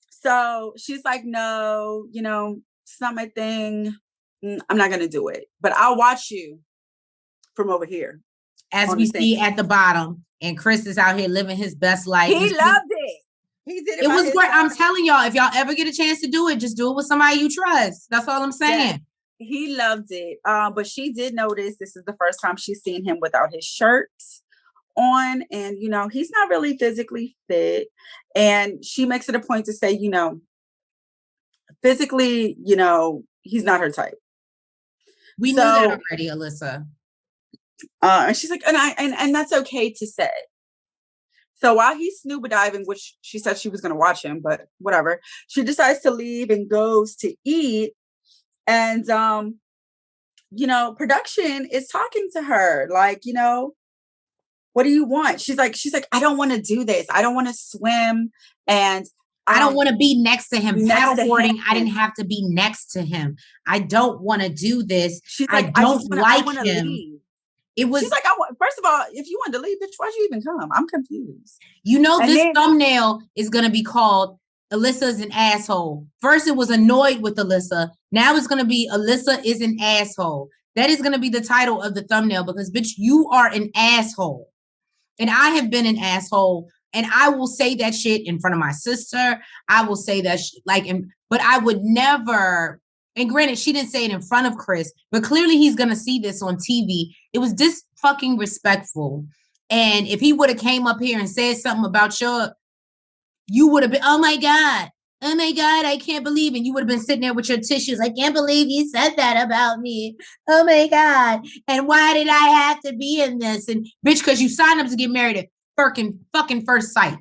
So she's like, no, you know, it's not my thing. I'm not gonna do it. But I'll watch you from over here. As we see at the bottom, and Chris is out here living his best life. He loved it. He did it. It was great. I'm telling y'all, if y'all ever get a chance to do it, just do it with somebody you trust. That's all I'm saying. Yeah, he loved it. But she did notice this is the first time she's seen him without his shirt on, and you know, he's not really physically fit. And she makes it a point to say, you know, physically, you know, he's not her type. We knew that already, Alyssa. And she's like, and that's okay to say. So while he's scuba diving, which she said she was going to watch him, but whatever, she decides to leave and goes to eat. And, you know, production is talking to her like, you know, what do you want? She's like, I don't want to do this. I don't want to swim. And I don't want to be next to him. Paddleboarding, I didn't have to be next to him. I don't want to do this. She's like, I don't like him. Leave. It was. She's like, first of all, if you wanted to leave, bitch, why'd you even come? I'm confused. You know, this thumbnail is going to be called Alyssa's an asshole. First, it was annoyed with Alyssa. Now it's going to be Alyssa is an asshole. That is going to be the title of the thumbnail because, bitch, you are an asshole. And I have been an asshole. And I will say that shit in front of my sister. I will say that, but I would never. And granted, she didn't say it in front of Chris, but clearly he's going to see this on TV. It was fucking respectful. And if he would have came up here and said something about you would have been, oh my God, I can't believe it. And you would have been sitting there with your tissues. I can't believe you said that about me. Oh my God. And why did I have to be in this? And bitch, because you signed up to get married at fucking first sight.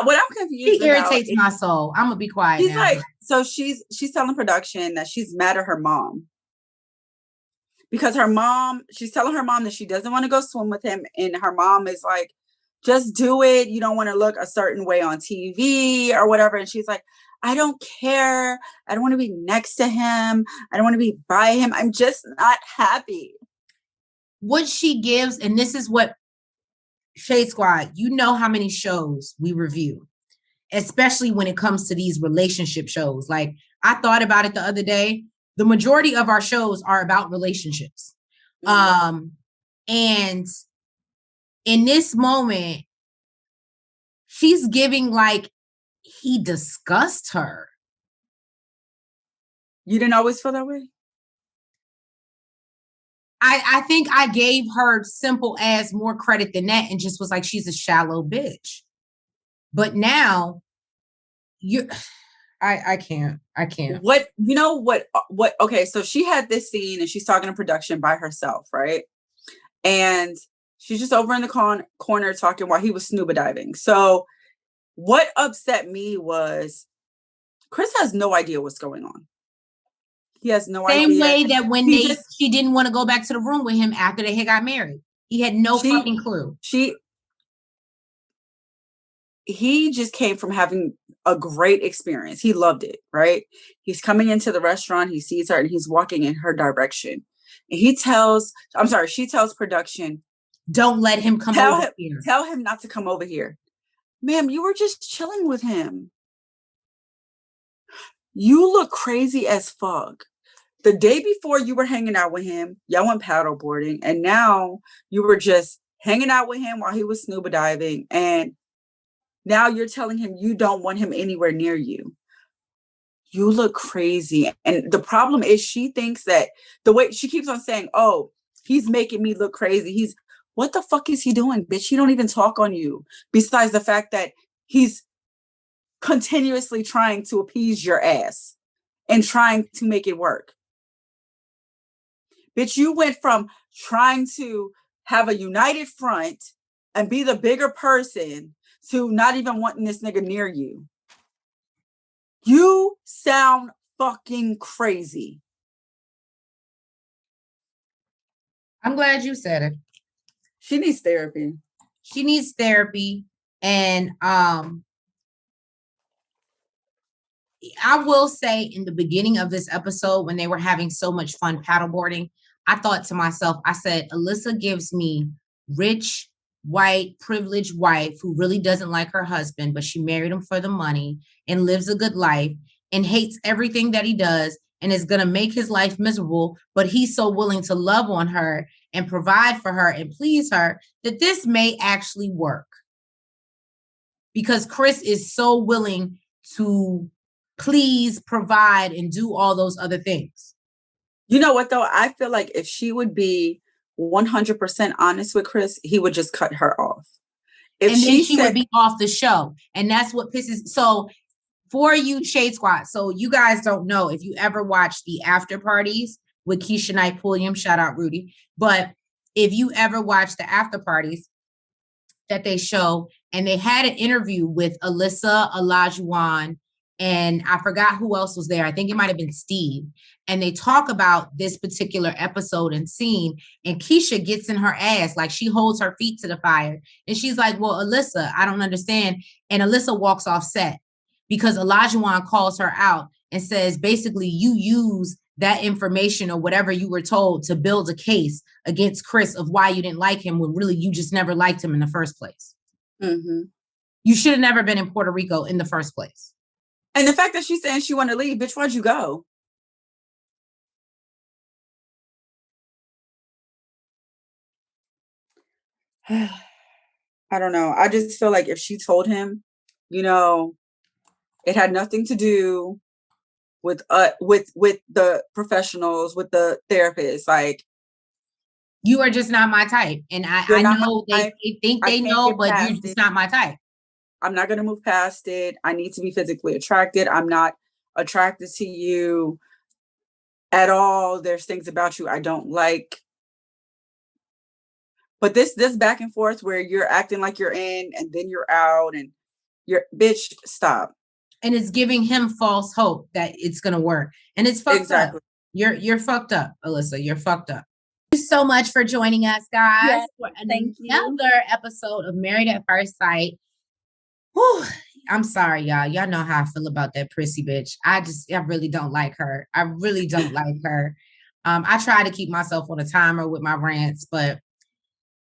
What I'm confused about, irritates my soul. I'm gonna be quiet. She's now. Like, so she's telling production that she's mad at her mom because she's telling her mom that she doesn't want to go swim with him, and her mom is like, just do it. You don't want to look a certain way on TV or whatever. And she's like, I don't care. I don't want to be next to him. I don't want to be by him. I'm just not happy. What she gives, and this is what Shade Squad, you know how many shows we review, especially when it comes to these relationship shows. Like, I thought about it the other day. The majority of our shows are about relationships. Mm-hmm. And in this moment, she's giving like he disgusts her. You didn't always feel that way? I think I gave her simple as more credit than that and just was like, she's a shallow bitch. But now I can't. What, okay, so she had this scene and she's talking to production by herself, right? And she's just over in the corner talking while he was scuba diving. So what upset me was Chris has no idea what's going on. He has no idea. Same way that when she didn't want to go back to the room with him after they had got married. He had no fucking clue. He just came from having a great experience. He loved it, right? He's coming into the restaurant, he sees her and he's walking in her direction. And she tells production, don't let him come over here. Tell him not to come over here. Ma'am, you were just chilling with him. You look crazy as fuck. The day before you were hanging out with him, y'all went paddleboarding, and now you were just hanging out with him while he was scuba diving, and now you're telling him you don't want him anywhere near you. You look crazy. And the problem is she thinks that the way she keeps on saying, oh, he's making me look crazy. What the fuck is he doing, bitch? He don't even talk on you. Besides the fact that he's continuously trying to appease your ass and trying to make it work. Bitch, you went from trying to have a united front and be the bigger person to not even wanting this nigga near you. You sound fucking crazy. I'm glad you said it. She needs therapy. She needs therapy. And I will say, in the beginning of this episode, when they were having so much fun paddleboarding, I thought to myself, I said, Alyssa gives me rich, white, privileged wife who really doesn't like her husband, but she married him for the money and lives a good life and hates everything that he does and is going to make his life miserable, but he's so willing to love on her and provide for her and please her that this may actually work. Because Chris is so willing to please, provide, and do all those other things. You know what, though? I feel like if she would be 100% honest with Chris, he would just cut her off. And then she would be off the show. And that's what pisses. So for you, Shade Squad, so you guys don't know if you ever watched the after parties with Keisha Knight Pulliam, shout out Rudy. But if you ever watched the after parties that they show, and they had an interview with Alyssa, Olajuwon, and I forgot who else was there. I think it might have been Steve. And they talk about this particular episode and scene. And Keisha gets in her ass, like she holds her feet to the fire. And she's like, well, Alyssa, I don't understand. And Alyssa walks off set because Olajuwon calls her out and says, basically, you use that information or whatever you were told to build a case against Chris of why you didn't like him when really you just never liked him in the first place. Mm-hmm. You should have never been in Puerto Rico in the first place. And the fact that she's saying she wanted to leave, bitch, why'd you go? I don't know. I just feel like if she told him, you know, it had nothing to do with the professionals, with the therapists. Like, you are just not my type. And I know they think they know, but you're just not my type. I'm not going to move past it. I need to be physically attracted. I'm not attracted to you at all. There's things about you I don't like. But this back and forth where you're acting like you're in and then you're out and you're, bitch, stop. And it's giving him false hope that it's going to work. And it's fucked up. You're fucked up, Alyssa. You're fucked up. Thank you so much for joining us, guys, for another episode of Married at First Sight. Whew, I'm sorry, y'all. Y'all know how I feel about that prissy bitch. I really don't like her. I really don't like her. I try to keep myself on a timer with my rants, but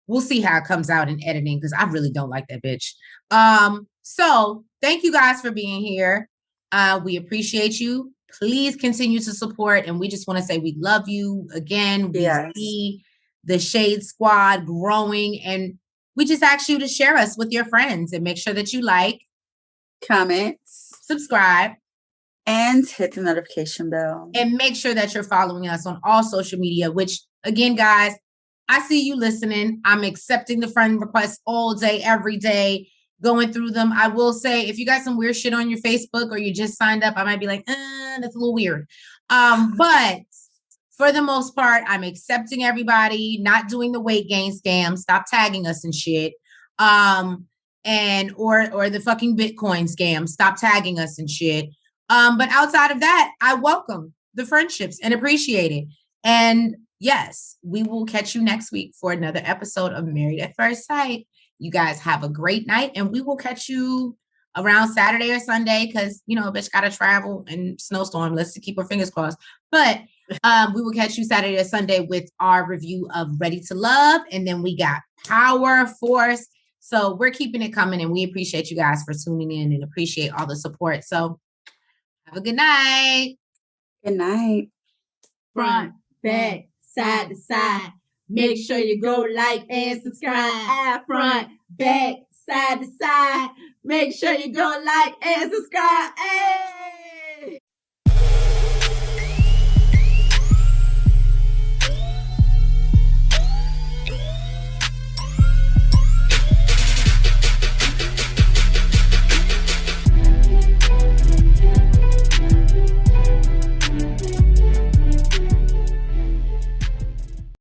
we'll see how it comes out in editing because I really don't like that bitch. So thank you guys for being here. We appreciate you. Please continue to support. And we just want to say we love you again. We see the Shade Squad growing. And we just ask you to share us with your friends and make sure that you like, comment, subscribe, and hit the notification bell. And make sure that you're following us on all social media, which again, guys, I see you listening. I'm accepting the friend requests all day, every day, going through them. I will say, if you got some weird shit on your Facebook or you just signed up, I might be like, that's a little weird. But for the most part, I'm accepting everybody, not doing the weight gain scam. Stop tagging us and shit. And or the fucking Bitcoin scam. Stop tagging us and shit. But outside of that, I welcome the friendships and appreciate it. And yes, we will catch you next week for another episode of Married at First Sight. You guys have a great night, and we will catch you around Saturday or Sunday because, you know, a bitch got to travel and snowstorm. Let's keep our fingers crossed. But we will catch you Saturday or Sunday with our review of Ready to Love. And then we got Power Force. So we're keeping it coming, and we appreciate you guys for tuning in and appreciate all the support. So have a good night. Good night. Front, back, side to side. Make sure you go like and subscribe. Front, back, side to side. Make sure you go like and subscribe. Hey!